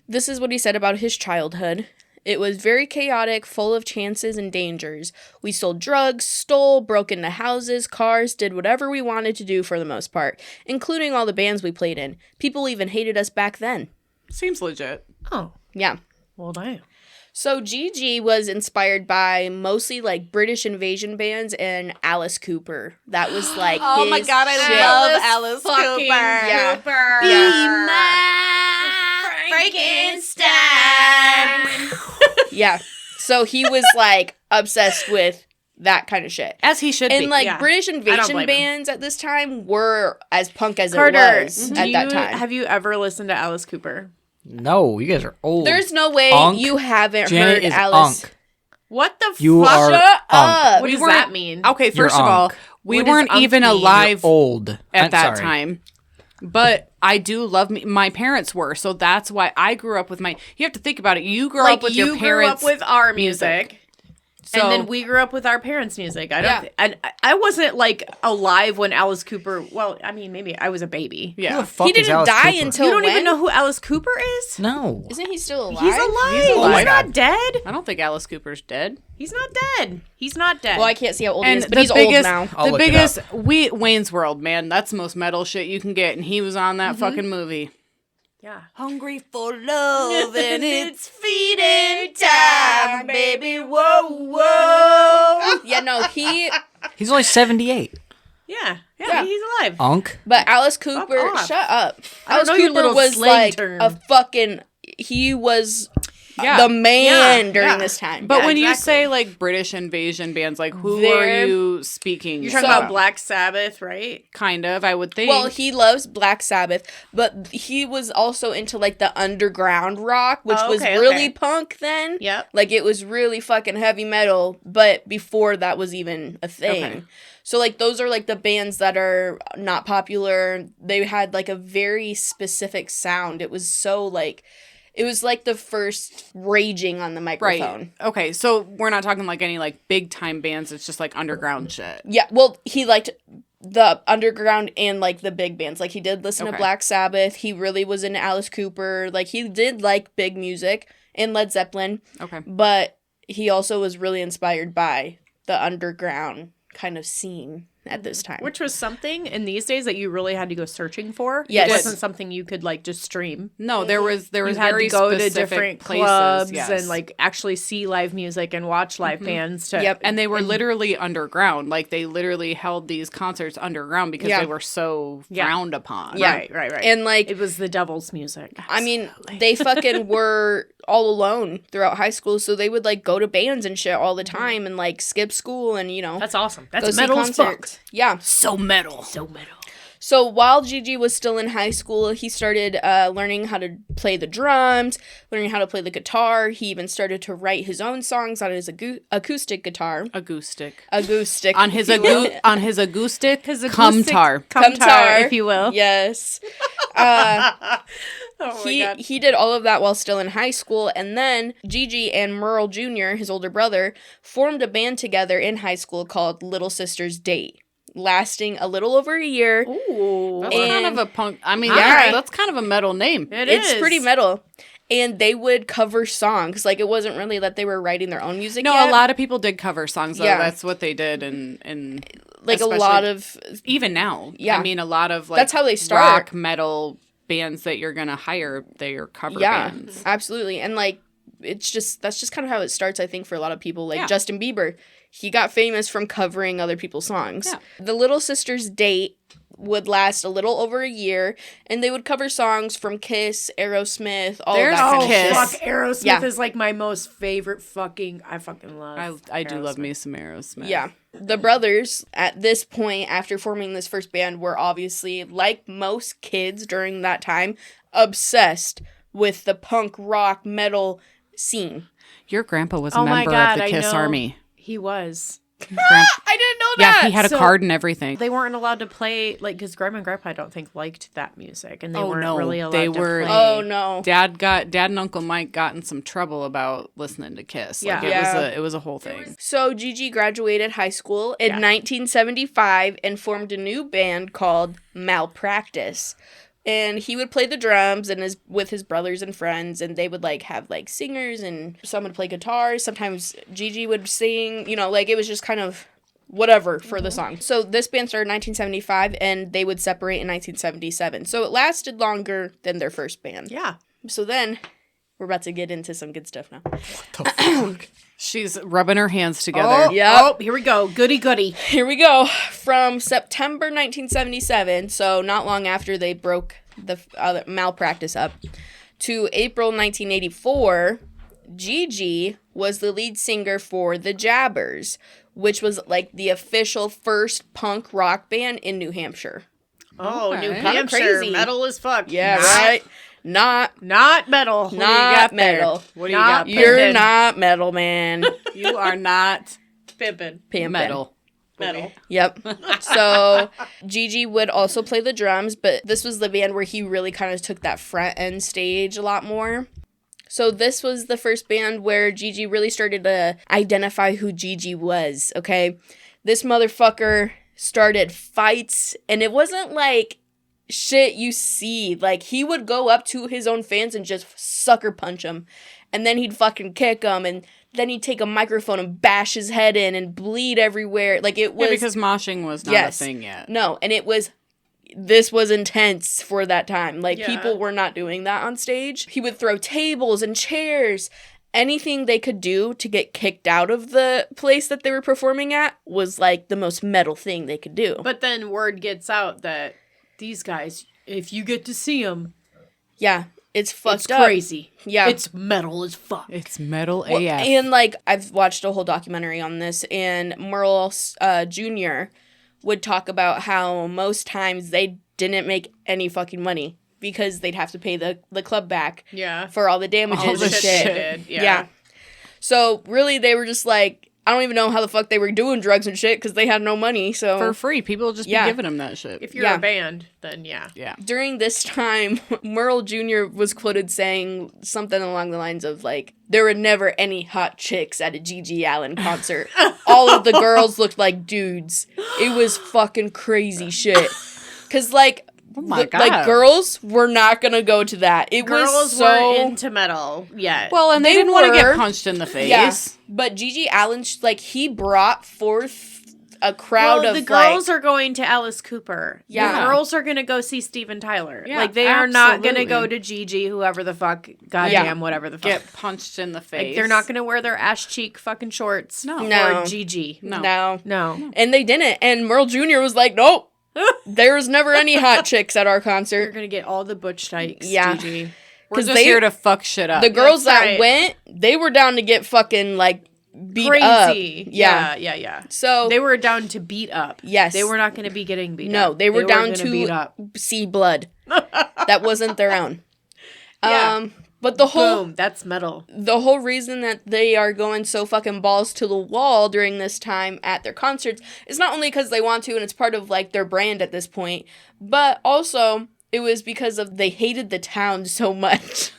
S1: This is what he said about his childhood. It was very chaotic, full of chances and dangers. We sold drugs, stole, broke into houses, cars, did whatever we wanted to do for the most part, including all the bands we played in. People even hated us back then.
S2: Seems legit.
S3: Oh,
S1: Yeah.
S3: well, damn.
S1: So Gigi was inspired by mostly like British invasion bands and Alice Cooper. That was like
S2: Oh my
S1: his
S2: God, I
S1: shit.
S2: love Alice
S3: fucking
S2: Cooper.
S1: Yeah.
S3: Cooper.
S1: Yeah.
S3: Frankenstein.
S1: Yeah. So he was like obsessed with that kind of shit.
S2: As he should be.
S1: And like
S3: Yeah.
S1: British
S3: blame
S1: invasion
S3: him.
S1: bands at this time were as punk as
S3: Carter,
S1: it was
S3: do
S1: at that
S3: you-
S1: time.
S3: have you ever listened to Alice Cooper?
S4: No, you guys are old.
S1: There's no way
S4: Unk.
S1: you haven't
S4: Janet
S1: heard
S4: is
S1: Alice.
S4: unk.
S3: What the
S4: You
S3: fuck?
S4: are
S1: Shut up.
S4: unk.
S3: What
S2: We
S3: does
S2: weren't-
S3: that mean?
S2: Okay,
S4: You're
S2: first of all,
S4: unk.
S2: we
S3: What does
S2: weren't
S3: unk
S2: even
S3: mean?
S2: alive
S4: Old.
S2: at
S4: I'm
S2: that
S4: sorry.
S2: time. But I do love me. My parents were, so that's why I grew up with my. You have to think about it. You grew up with
S3: you
S2: your parents.
S3: grew up with our music.
S2: So-
S3: And then we grew up with our parents' music. I don't.
S1: Yeah.
S3: And I wasn't like alive when Alice Cooper. Well, I mean, maybe I was a baby.
S4: Who
S2: Yeah.
S4: the fuck
S1: He
S4: is
S1: didn't
S4: Alice
S1: die
S4: Cooper?
S1: until
S3: You don't
S1: when?
S3: even know who Alice Cooper is?
S4: No.
S1: Isn't he still alive?
S3: He's alive.
S2: He's
S3: He's,
S2: alive.
S3: not dead.
S2: I don't think Alice Cooper's dead.
S3: He's not dead. He's not dead.
S1: Well, I can't see how old he
S2: And
S1: is, but he's old now.
S4: I'll
S2: the
S4: look it
S2: biggest, Wayne's World, man. That's the most metal shit you can get, and he was on that fucking movie.
S3: yeah.
S2: Hungry for love and it's
S3: feeding
S1: time, baby. Whoa, whoa. Yeah, no,
S4: He's only 78.
S3: Yeah.
S1: Yeah.
S3: He's alive.
S4: Unk.
S1: but Alice Cooper,
S3: off.
S1: shut up.
S3: I don't
S1: Alice
S3: know your
S1: Cooper
S3: little
S1: was
S3: slang
S1: like
S3: term.
S1: a fucking, he was the man during
S3: yeah.
S1: this time.
S2: But
S3: Yeah,
S2: when you
S3: exactly.
S2: say like British invasion bands, like who
S1: They're-
S2: are you speaking?
S3: You're talking
S2: from?
S3: about Black Sabbath, right?
S2: Kind of, I would think.
S1: Well, he loves Black Sabbath, but he was also into like the underground rock, which
S3: Oh,
S1: was
S3: okay,
S1: really
S3: okay.
S1: punk then.
S3: Yep.
S1: Like it was really fucking heavy metal, but before that was even a thing.
S2: Okay.
S1: So like those are like the bands that are not popular. They had like a very specific sound. It was so like it was like the first raging on the microphone.
S2: Right. Okay, so we're not talking like any like big time bands. It's just like underground shit.
S1: Yeah, well, he liked the underground and like the big bands. Like he did listen to
S2: Okay.
S1: Black Sabbath. He really was into Alice Cooper. Like he did like big music and Led Zeppelin,
S2: Okay.
S1: but he also was really inspired by the underground kind of scene at this time.
S3: Which was something in these days that you really had to go searching for.
S1: Yes.
S3: It wasn't something you could like just stream.
S2: No, there was
S3: You had
S2: very
S3: to go to
S2: specific
S3: different
S2: places,
S3: clubs
S2: yes.
S3: and like actually see live music and watch live bands. To,
S1: Yep.
S2: And they were literally underground. Like they literally held these concerts underground because
S1: Yeah.
S2: they were so
S3: Yeah.
S2: frowned upon.
S1: Yeah.
S3: Right.
S1: And like
S3: It was the devil's music.
S1: I mean, they fucking were all alone throughout high school, so they would like go to bands and shit all the time and like skip school and
S3: That's awesome.
S1: go
S3: That's
S1: see
S3: metal as fuck.
S1: concerts. Yeah.
S2: So metal.
S3: So metal.
S1: So while Gigi was still in high school, he started learning how to play the drums, learning how to play the guitar. He even started to write his own songs on his acoustic guitar.
S2: Acoustic.
S1: Acoustic.
S2: On his
S1: if you will.
S2: on his acoustic,
S3: His
S2: cumtar.
S3: Cumtar, if you will.
S1: Yes.
S3: Oh
S1: He did all of that while still in high school, and then Gigi and Merle Jr., his older brother, formed a band together in high school called Little Sisters Date, lasting a little over a year.
S3: Ooh.
S2: That's
S1: And-
S2: kind of a punk. I mean,
S1: Yeah.
S2: that's kind of a metal name.
S1: It's pretty metal. And they would cover songs. Like, it wasn't really that they were writing their own music
S2: No,
S1: yet.
S2: a lot of people did cover songs. Though.
S1: Yeah.
S2: That's what they did, and
S1: like, a
S2: especially-
S1: lot of...
S2: even now.
S1: Yeah.
S2: I mean, a lot of like
S1: That's how they start.
S2: rock metal bands that you're gonna hire. They are cover
S1: Yeah,
S2: bands.
S1: absolutely. And, like, that's just kind of how it starts, I think, for a lot of people. Like,
S2: Yeah.
S1: Justin Bieber, he got famous from covering other people's songs.
S2: Yeah.
S1: The Little Sisters Date would last a little over a year, and they would cover songs from Kiss, Aerosmith, all
S2: There's
S1: that kind of
S2: Kiss.
S1: shit.
S3: Fuck, Aerosmith
S1: Yeah.
S3: is like my most favorite fucking. I fucking love.
S2: I do love
S3: Aerosmith.
S2: me some Aerosmith.
S1: Yeah. The brothers, at this point, after forming this first band, were obviously, like most kids during that time, obsessed with the punk rock metal scene.
S2: Your grandpa was a
S3: Oh my
S2: member
S3: God,
S2: of the
S3: I
S2: Kiss
S3: know.
S2: Army.
S3: He was.
S1: I didn't know
S2: Yeah,
S1: that!
S2: he had a
S3: So-
S2: card and everything.
S3: They weren't allowed to play like because Grandma and Grandpa I don't think liked that music, and they
S2: Oh,
S3: weren't
S2: no.
S3: really allowed
S2: They
S3: to
S2: were-
S3: play.
S1: Oh, no.
S2: Dad and Uncle Mike got in some trouble about listening to Kiss. Like,
S1: Yeah.
S2: it was a whole thing.
S1: So Gigi graduated high school in
S3: Yeah.
S1: 1975 and formed a new band called Malpractice. And he would play the drums and with his brothers and friends, and they would like have like singers, and someone would play guitar. Sometimes Gigi would sing, like it was just kind of whatever for the song. So this band started in 1975, and they would separate in 1977. So it lasted longer than their first band.
S3: Yeah.
S1: So then we're about to get into some good stuff now.
S2: She's rubbing her hands together.
S3: Oh,
S1: Yep.
S3: oh, here we go. Goody goody.
S1: Here we go. From September 1977, so not long after they broke the Malpractice up, to April 1984, Gigi was the lead singer for the Jabbers, which was like the official first punk rock band in New Hampshire.
S3: Oh,
S2: Okay.
S3: New
S2: Kinda
S3: Hampshire.
S1: crazy.
S3: Metal as fuck.
S1: Yeah,
S3: Not-
S1: right? Not
S3: metal.
S1: not metal.
S2: What do you
S3: Not
S2: got?
S3: you-
S1: You're
S3: Pimpin'.
S1: not metal, man.
S2: You are not
S3: Pimpin'.
S1: Pimpin'.
S2: metal.
S3: Metal.
S1: Yep. So Gigi would also play the drums, but this was the band where he really kind of took that front end stage a lot more. So this was the first band where Gigi really started to identify who Gigi was, okay? This motherfucker started fights, and it wasn't like shit you see. Like, he would go up to his own fans and just sucker punch them, and then he'd fucking kick them, and then he'd take a microphone and bash his head in and bleed everywhere. Like, it was...
S2: Yeah, because moshing was not
S1: Yes.
S2: a thing yet.
S1: No, and this was intense for that time. Like,
S3: Yeah.
S1: people were not doing that on stage. He would throw tables and chairs. Anything they could do to get kicked out of the place that they were performing at was, like, the most metal thing they could do.
S3: But then word gets out that these guys, if you get to see them,
S1: Yeah. It's fucked
S3: It's
S1: up.
S3: crazy.
S1: Yeah.
S3: It's metal as fuck.
S2: It's metal
S1: Well,
S2: AF.
S1: and like I've watched a whole documentary on this, and Merle Jr. would talk about how most times they didn't make any fucking money because they'd have to pay the club back
S3: Yeah.
S1: for all the damages
S2: All
S1: and
S2: the
S1: shit.
S2: shit.
S1: Yeah. So really, they were just like, I don't even know how the fuck they were doing drugs and shit because they had no money. So
S2: For free. People just
S1: Yeah.
S2: be giving them that shit.
S3: If you're
S1: Yeah.
S3: a band, then yeah.
S2: Yeah.
S1: during this time, Merle Jr. was quoted saying something along the lines of like, there were never any hot chicks at a Gigi Allin concert. All of the girls looked like dudes. It was fucking crazy shit. Cause like,
S2: my God.
S1: like girls were not gonna go to that. It
S3: Girls
S1: was so
S3: weren't into metal yet.
S2: Well, and they
S1: They
S2: didn't want to
S1: were.
S2: get punched in the face.
S1: yeah. But Gigi Allin, like he brought forth a crowd of
S3: the girls
S1: like,
S3: are going to Alice Cooper.
S1: Yeah.
S3: The girls are going to go see Steven Tyler.
S2: Yeah,
S3: like, they are not going to
S2: absolutely.
S3: go to Gigi, whoever the fuck, goddamn, whatever the fuck.
S2: Get punched in the face.
S3: Like, they're not going to wear their ash cheek fucking shorts
S2: No.
S1: No.
S3: for Gigi.
S1: no.
S3: No.
S1: And they didn't. And Merle Jr. was like, nope. There's never any hot chicks at our
S3: You're
S1: concert.
S3: going to get all the butch dykes,
S1: Yeah.
S3: Gigi.
S2: We're
S1: 'Cause
S2: just
S1: they-
S2: here to fuck shit up.
S1: The girls
S3: That's
S1: that
S3: right.
S1: went, they were down to get fucking like beat
S3: Crazy.
S1: up. Yeah.
S3: Yeah.
S1: So
S3: They were down to beat up.
S1: Yes.
S3: They were not going to be getting beat up.
S1: no, they were down
S3: gonna
S1: to
S3: beat up.
S1: see blood. That wasn't their own.
S3: Yeah.
S1: But the whole
S3: Boom. That's metal.
S1: reason that they are going so fucking balls to the wall during this time at their concerts is not only because they want to and it's part of like their brand at this point, but also it was because of they hated the town so much.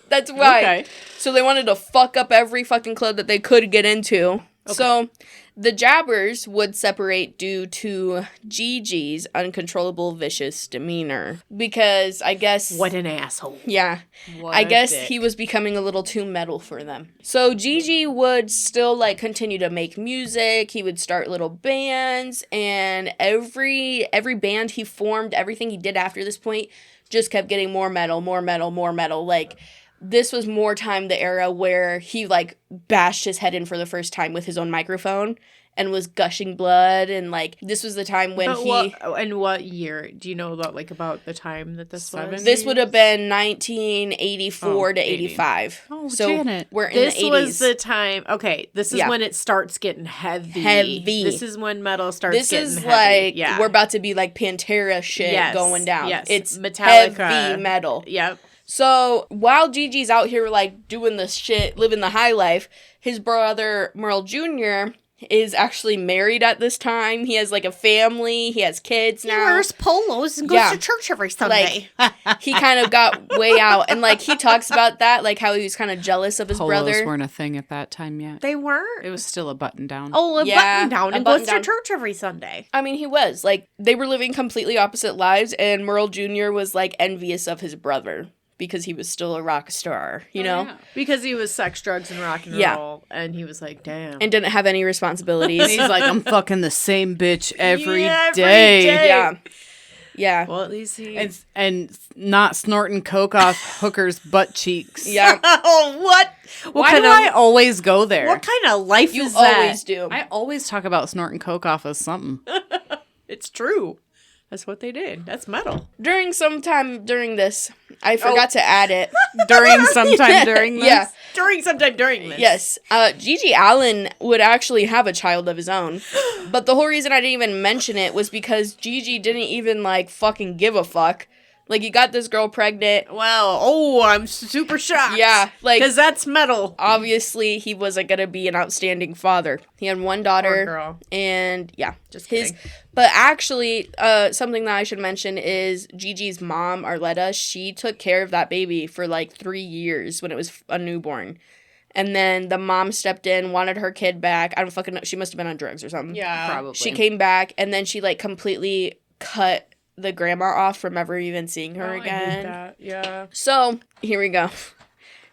S1: That's why.
S2: Okay.
S1: So they wanted to fuck up every fucking club that they could get into. So the jabbers would separate due to Gigi's uncontrollable vicious demeanor. Because I guess...
S3: What an asshole.
S1: Yeah.
S2: What
S1: I
S2: a
S1: guess
S2: dick.
S1: he was becoming a little too metal for them. So Gigi would still like continue to make music. He would start little bands, and every band he formed, everything he did after this point just kept getting more metal, more metal, more metal. Like this was more time the era where he like bashed his head in for the first time with his own microphone and was gushing blood, and like this was the time when
S3: what year? Do you know about the time that this was?
S1: This would have been 1984 to
S2: 80.
S1: 85.
S2: Oh,
S1: so
S2: Janet.
S1: we're in
S3: This
S1: the 80s.
S3: was the time. Okay, this is
S1: Yeah.
S3: when it starts getting heavy.
S1: Heavy.
S3: This is when metal starts
S1: This
S3: getting
S1: is
S3: heavy.
S1: like
S3: yeah.
S1: we're about to be like Pantera shit
S3: Yes,
S1: going down.
S3: yes.
S1: It's
S3: Metallica.
S1: heavy metal.
S3: Yep.
S1: So while Gigi's out here like doing this shit, living the high life, his brother Merle Jr. is actually married at this time. He has like a family. He has kids now.
S3: He wears polos and goes
S1: Yeah.
S3: to church every Sunday.
S1: Like he kind of got way out, and like he talks about that, like how he was kind of jealous of his
S2: Polos
S1: brother.
S2: weren't a thing at that time yet.
S3: They weren't.
S2: It was still a button down.
S3: Oh, a
S1: Yeah,
S3: button down
S1: a
S3: and goes
S1: button-down.
S3: to church every Sunday.
S1: I mean, he was like they were living completely opposite lives, and Merle Jr. was like envious of his brother because he was still a rock star, you know.
S2: Yeah.
S3: Because he was sex, drugs, and rock and
S1: Yeah.
S3: roll. And he was like, damn.
S1: And didn't have any
S2: And
S1: responsibilities.
S2: he's like, I'm fucking the same bitch every
S3: Yeah, every
S2: day.
S3: day.
S1: Yeah. Yeah.
S3: well, at least he...
S2: And not snorting coke off hookers' butt cheeks.
S1: Yeah.
S3: oh, what?
S2: Why do I always go there?
S3: What kind of life
S1: You
S3: is that?
S1: always do.
S2: I always talk about snorting coke off of something.
S3: It's true. That's what they did. That's metal.
S1: During some time during this, I forgot to add it.
S2: Sometime during this?
S1: Yeah.
S3: Sometime during this.
S1: Yes. Gigi Allin would actually have a child of his own. But the whole reason I didn't even mention it was because Gigi didn't even, like, fucking give a fuck. Like, he got this girl pregnant.
S3: Well, I'm super shocked.
S1: Yeah. Like,
S3: Because that's metal.
S1: obviously, he wasn't going to be an outstanding father. He had one daughter.
S3: Poor girl.
S1: And, yeah.
S3: Just kidding.
S1: But actually, something that I should mention is Gigi's mom, Arletta, she took care of that baby for, like, 3 years when it was a newborn. And then the mom stepped in, wanted her kid back. I don't fucking know. She must have been on drugs or something.
S3: Yeah.
S2: Probably.
S1: She came back, and then she, like, completely cut the grandma off from ever even seeing her
S3: I hate
S1: again.
S3: that. Yeah.
S1: So, here we go.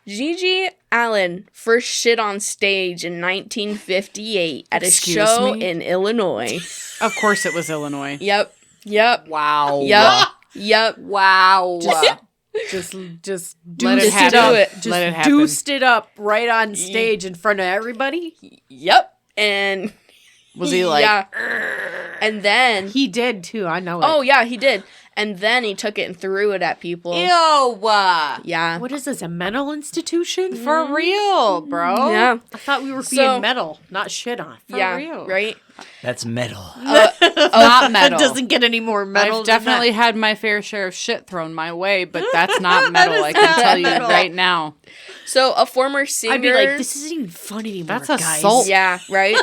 S1: Gigi Allin first shit on stage in 1958 at
S2: Excuse
S1: a show
S2: me?
S1: in Illinois.
S2: Of course it was Illinois.
S1: Yep. Yep.
S2: Wow.
S1: Yep. Yep.
S2: Wow.
S3: Just
S2: Let
S3: deuced
S2: it
S3: it
S2: happen.
S3: up.
S1: Do it.
S3: Just
S2: Let it happen.
S3: deuced it up right on stage in front of everybody.
S1: Yep. And
S2: Was he like,
S1: yeah. And then
S3: He did too. I know it.
S1: oh yeah, he did. And then he took it and threw it at people.
S2: Ew.
S1: Yeah.
S3: What is this, a mental institution?
S2: For real, bro.
S1: Yeah.
S3: I thought we were
S1: So-
S3: being metal, not shit on.
S2: For
S1: yeah.
S2: real.
S1: Right?
S4: That's metal.
S2: Not metal.
S3: It doesn't get any more metal.
S2: I've definitely had my fair share of shit thrown my way, but that's not metal. I can tell you right now.
S1: So a former singer.
S3: I'd be like, this isn't even fun anymore.
S2: That's
S3: guys.
S2: assault.
S1: Yeah, right?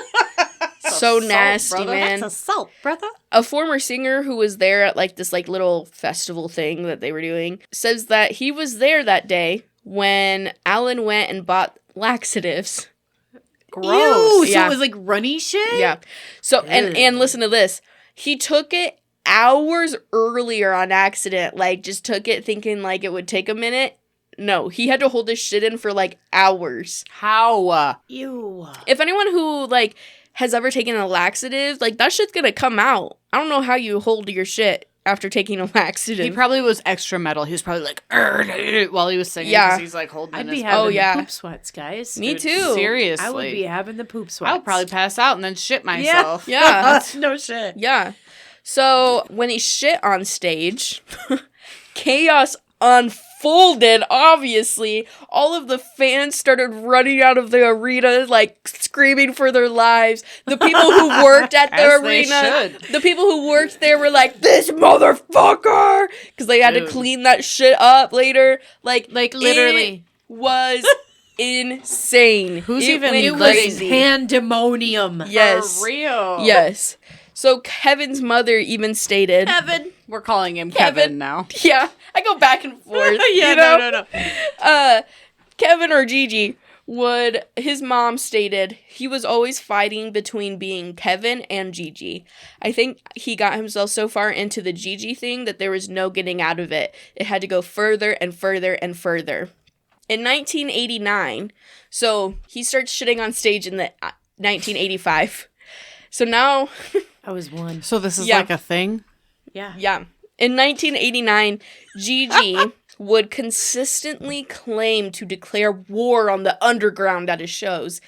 S1: So nasty,
S2: brother.
S1: man.
S3: That's assault, brother.
S1: A former singer who was there at like this like little festival thing that they were doing says that he was there that day when Allin went and bought laxatives.
S3: Ew, so
S1: Yeah.
S3: it was like runny shit?
S1: Yeah. So and listen to this. He took it hours earlier on accident. Like just took it thinking like it would take a minute. No, he had to hold his shit in for like hours.
S2: How?
S3: Ew.
S1: If anyone who like has ever taken a laxative, like that shit's gonna come out. I don't know how you hold your shit after taking a laxative.
S2: He probably was extra metal. He was probably like, while he was singing.
S1: Yeah.
S2: 'Cause he's like holding
S3: I'd
S2: his
S3: be having
S1: yeah.
S3: the poop sweats, guys.
S1: Me
S2: Dude,
S1: too.
S2: Seriously.
S3: I would be having the poop sweats.
S2: I would probably pass out and then shit myself.
S1: Yeah.
S3: No shit.
S1: Yeah. So when he shit on stage, chaos unfolded, obviously. All of the fans started running out of the arena, like screaming for their lives. The people who worked at the
S2: As they
S1: arena,
S2: should.
S1: the people who worked there were like, this motherfucker! Because they had to
S2: Dude.
S1: clean that shit up later. Like
S3: literally.
S1: it was insane.
S2: Who's
S1: It
S2: even
S1: went
S3: It was
S1: crazy.
S3: pandemonium.
S1: Yes.
S2: For real.
S1: Yes. So Kevin's mother even stated,
S3: Kevin.
S2: We're calling him
S1: Kevin.
S2: Kevin now.
S1: yeah, I go back and forth.
S3: Yeah,
S1: you know?
S3: no.
S1: Kevin or Gigi his mom stated he was always fighting between being Kevin and Gigi. I think he got himself so far into the Gigi thing that there was no getting out of it. It had to go further and further and further. In 1989, so he starts shitting on stage in the 1985. So now,
S3: I was one.
S2: So this is
S1: Yeah.
S2: like a thing?
S3: Yeah.
S1: yeah. In 1989, Gigi would consistently claim to declare war on the underground at his shows.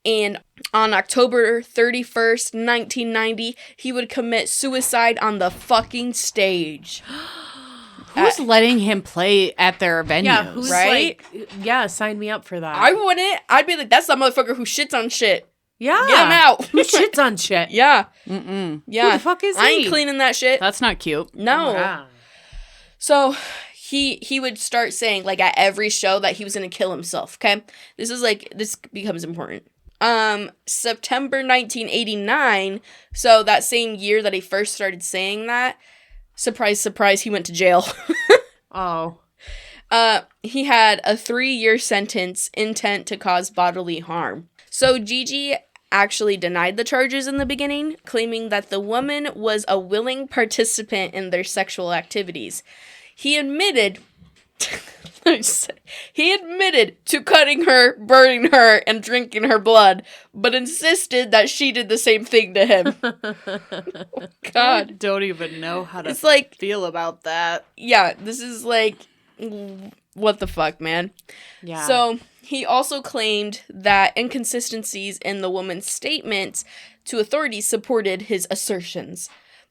S1: And on October 31st, 1990, he would commit suicide on the fucking stage.
S2: Who's letting him play at their venues?
S3: Yeah, who's
S1: Right?
S3: like, yeah, sign me up for that.
S1: I wouldn't. I'd be like, that's the motherfucker who shits on shit.
S3: yeah.
S1: Get him out.
S3: Who shits on shit?
S1: Yeah.
S2: Mm-mm.
S1: Yeah.
S3: Who the fuck is
S1: I ain't
S3: he?
S1: cleaning that shit.
S2: That's not cute.
S1: No.
S3: Wow.
S1: So he would start saying like at every show that he was gonna kill himself. Okay, this becomes important. September 1989. So that same year that he first started saying that, surprise, surprise, he went to jail.
S3: Oh.
S1: He had a 3-year sentence, intent to cause bodily harm. So Gigi actually denied the charges in the beginning, claiming that the woman was a willing participant in their sexual activities. He admitted to cutting her, burning her, and drinking her blood, but insisted that she did the same thing to him.
S2: I
S1: God.
S2: don't even know how to
S1: It's like,
S2: feel about that.
S1: yeah, this is like, what the fuck, man?
S3: Yeah.
S1: So he also claimed that inconsistencies in the woman's statements to authorities supported his assertions.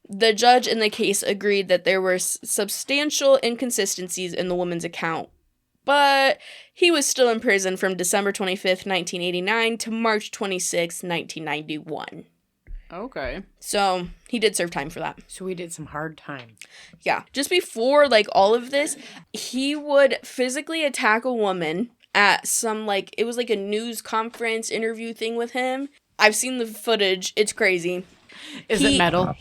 S1: The judge in the case agreed that there were substantial inconsistencies in the woman's account, but he was still in prison from December 25th, 1989 to March 26th, 1991.
S2: Okay.
S1: So he did serve time for that.
S3: So we did some hard time.
S1: Yeah. Just before, like, all of this, he would physically attack a woman at some, like, it was like a news conference interview thing with him. I've seen the footage. It's crazy.
S2: Is it metal?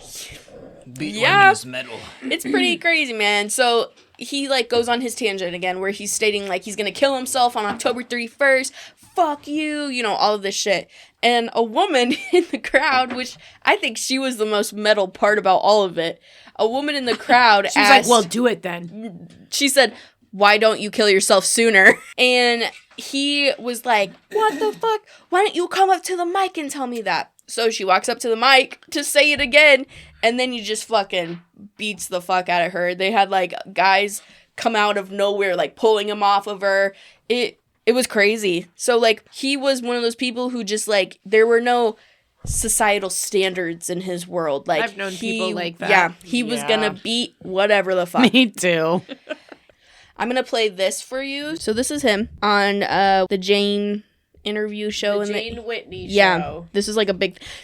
S4: Beat
S1: Yeah.
S4: women's metal.
S1: It's pretty crazy, man. So he, like, goes on his tangent again where he's stating, like, he's gonna kill himself on October 31st. Fuck you. You know, all of this shit. And a woman in the crowd, which I think she was the most metal part about all of it. A woman in the crowd
S3: She was
S1: asked,
S3: like, well, do it then.
S1: she said, why don't you kill yourself sooner? And he was like, what the fuck? Why don't you come up to the mic and tell me that? So she walks up to the mic to say it again, and then he just fucking beats the fuck out of her. They had, like, guys come out of nowhere, like, pulling him off of her. It was crazy. So, like, he was one of those people who just, like, there were no societal standards in his world. Like,
S3: I've known people like that.
S1: Yeah, he was gonna beat whatever the fuck.
S2: Me too.
S1: I'm gonna play this for you. So this is him on the Jane interview show.
S3: The Jane Whitney show.
S1: Yeah, this is like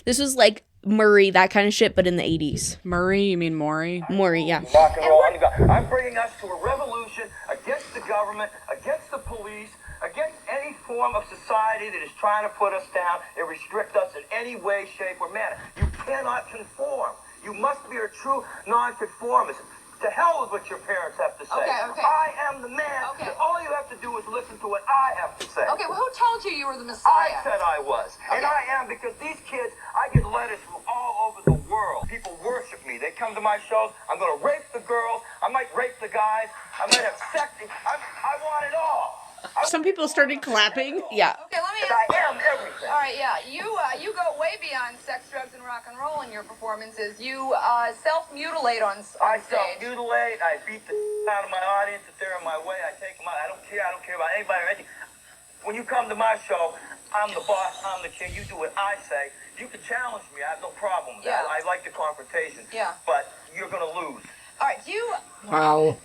S1: this was like Murray, that kind of shit, but in the 80s.
S2: Murray, you mean Maury?
S1: Maury, yeah.
S5: Rock and roll. I'm bringing us to a revolution against the government, against the police, against any form of society that is trying to put us down and restrict us in any way, shape, or manner. You cannot conform. You must be a true nonconformist. To hell with what your parents have to say.
S6: Okay.
S5: I am the man.
S6: Okay.
S5: And all you have to do is listen to what I have to say.
S6: Okay, well, who told you were the Messiah?
S5: I said I was. And I am, because these kids, I get letters from all over the world. People worship me. They come to my shows. I'm going to rape the girls. I might rape the guys. I might have sex. I want it all.
S3: Some people started clapping.
S1: Yeah.
S6: Okay, let me
S5: And
S6: ask.
S5: I am everything.
S6: All right, yeah. You go way beyond sex, drugs, and rock and roll in your performances. You self-mutilate on
S5: I
S6: stage.
S5: self-mutilate. I beat the out of my audience if they're in my way. I take them out. I don't care. I don't care about anybody or anything. When you come to my show, I'm the boss. I'm the king. You do what I say. You can challenge me. I have no problem with that.
S6: Yeah.
S5: I like the confrontation.
S6: Yeah.
S5: But you're going to lose.
S6: All right,
S1: Wow.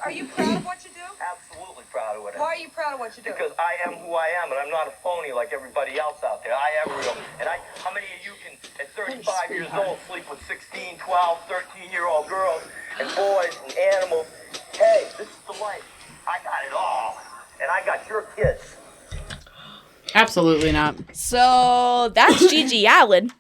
S6: Are you proud of what you do?
S5: Absolutely proud of it.
S6: Why are you proud of what you do?
S5: Because I am who I am, and I'm not a phony like everybody else out there. I am real. And how many of you can, at 35 years old, sleep with 16, 12, 13-year-old girls and boys and animals? Hey, this is the life. I got it all. And I got your kids.
S2: Absolutely not.
S1: So that's Gigi Allin.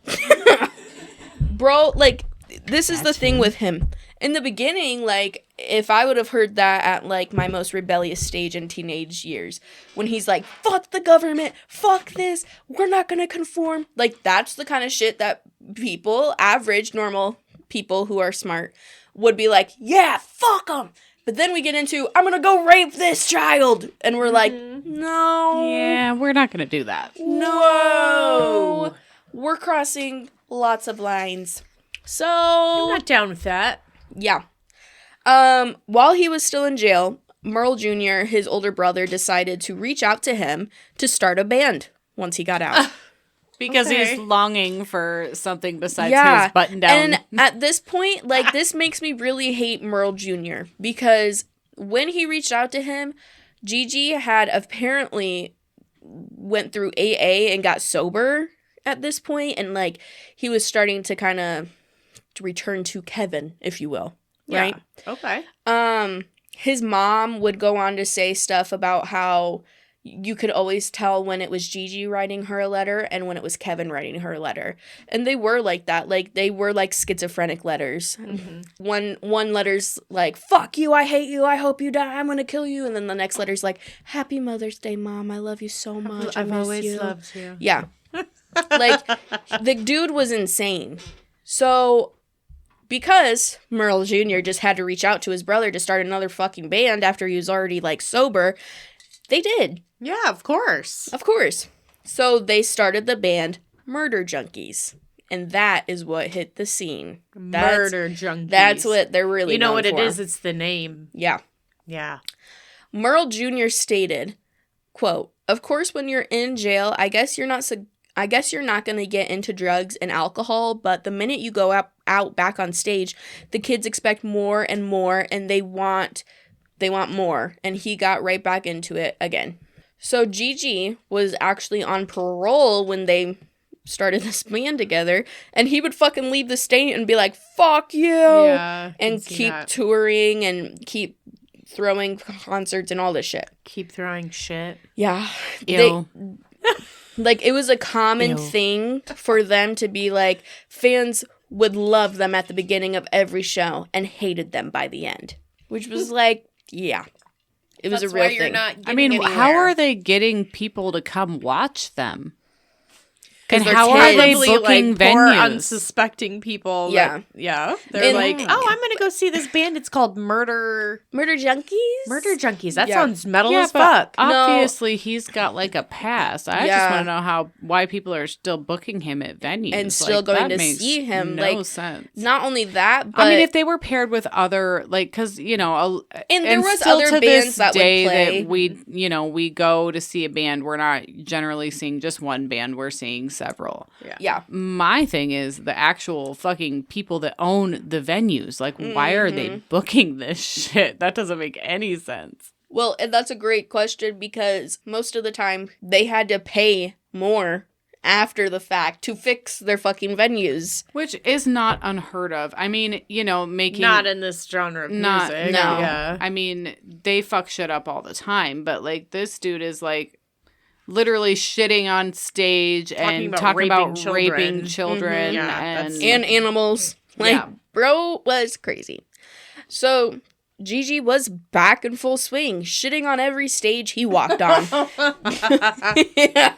S1: Bro, like, this is the thing with him. In the beginning, like, if I would have heard that at, like, my most rebellious stage in teenage years, when he's like, fuck the government, fuck this, we're not gonna conform. Like, that's the kind of shit that people, average, normal people who are smart, would be like, yeah, fuck them. But then we get into, I'm gonna go rape this child. And we're like, no.
S2: Yeah, we're not going to do that.
S1: No. We're crossing lots of lines. So,
S3: I'm not down with that.
S1: yeah. While he was still in jail, Merle Jr., his older brother, decided to reach out to him to start a band once he got out.
S2: Because
S3: Okay.
S2: he's longing for something besides
S1: Yeah.
S2: his button down.
S1: And at this point, like, this makes me really hate Merle Jr. because when he reached out to him, Gigi had apparently went through AA and got sober at this point, and, like, he was starting to kind of return to Kevin, if you will, right?
S3: Okay.
S1: His mom would go on to say stuff about how you could always tell when it was Gigi writing her a letter and when it was Kevin writing her a letter. And they were like that. Like, they were like schizophrenic letters.
S3: Mm-hmm.
S1: One letter's like, fuck you, I hate you, I hope you die, I'm gonna kill you. And then the next letter's like, Happy Mother's Day, Mom, I love you so much, I
S3: I've
S1: miss
S3: always
S1: you.
S3: loved you.
S1: Yeah. Like, the dude was insane. So, because Merle Jr. just had to reach out to his brother to start another fucking band after he was already, like, sober, they did.
S3: Yeah, of course.
S1: Of course. So they started the band Murder Junkies. And that is what hit the scene.
S3: Murder junkies.
S1: That's what they're really
S3: You know
S1: known
S3: what it
S1: for.
S3: is? It's the name.
S1: Yeah.
S3: Yeah.
S1: Merle Jr. stated, quote, "Of course, when you're in jail, I guess you're not going to get into drugs and alcohol, but the minute you go out back on stage, the kids expect more and more, and they want more." And he got right back into it again. So Gigi was actually on parole when they started this band together, and he would fucking leave the state and be like, fuck you,
S3: Yeah. I
S1: and
S3: can see
S1: keep
S3: that.
S1: touring and keep throwing concerts and all this shit.
S3: Keep throwing shit.
S1: Yeah.
S2: Ew.
S1: Like, it was a common
S2: Ew.
S1: thing for them to be like, fans would love them at the beginning of every show and hated them by the end. Which was like, yeah. It was
S3: That's
S1: a real
S3: why
S1: thing.
S3: you're not
S2: I mean,
S3: getting
S2: how
S3: anywhere.
S2: are they getting people to come watch them?
S1: 'Cause
S2: And
S1: they're
S2: how are they
S3: Probably,
S2: booking
S3: like, poor,
S2: venues?
S3: unsuspecting people.
S1: Yeah.
S3: that- yeah. They're
S1: And-
S3: like, oh, I'm going to go see this band. It's called Murder
S1: Junkies?
S3: Junkies. That
S1: Yeah.
S3: sounds metal
S2: Yeah,
S3: as
S2: but
S3: fuck.
S2: obviously he's got like a pass. I
S1: Yeah.
S2: just want to know why people are still booking him at venues
S1: And still
S2: Like,
S1: going
S2: that
S1: to
S2: makes
S1: see him,
S2: No
S1: like,
S2: sense.
S1: Not only that, but
S2: I mean, if they were paired with other, like, because
S1: And there was
S2: still
S1: other
S2: to
S1: bands
S2: this
S1: that would
S2: day
S1: play.
S2: that we go to see a band. We're not generally seeing just one band. We're seeing several.
S1: Yeah.
S2: My thing is the actual fucking people that own the venues. Like, why are they booking this shit? That doesn't make any sense.
S1: Well, and that's a great question because most of the time they had to pay more after the fact to fix their fucking venues.
S2: Which is not unheard of. I mean, you know, making...
S3: Not in this genre of music.
S1: no.
S3: Yeah.
S2: I mean, they fuck shit up all the time, but, like, this dude is, like, literally shitting on stage and talking about raping children
S3: Yeah,
S1: And animals. Like,
S2: Yeah.
S1: bro was crazy. So, Gigi was back in full swing, shitting on every stage he walked on. Yeah.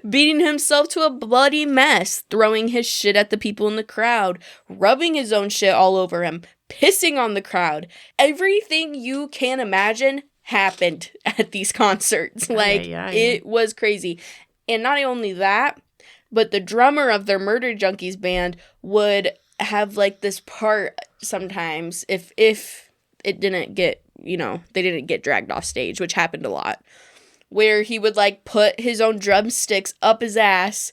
S1: Beating himself to a bloody mess, throwing his shit at the people in the crowd, rubbing his own shit all over him, pissing on the crowd. Everything you can imagine happened at these concerts. Like, it was crazy. And not only that, but the drummer of their Murder Junkies band would have, like, this part sometimes if it didn't get, you know, they didn't get dragged off stage, which happened a lot, where he would, like, put his own drumsticks up his ass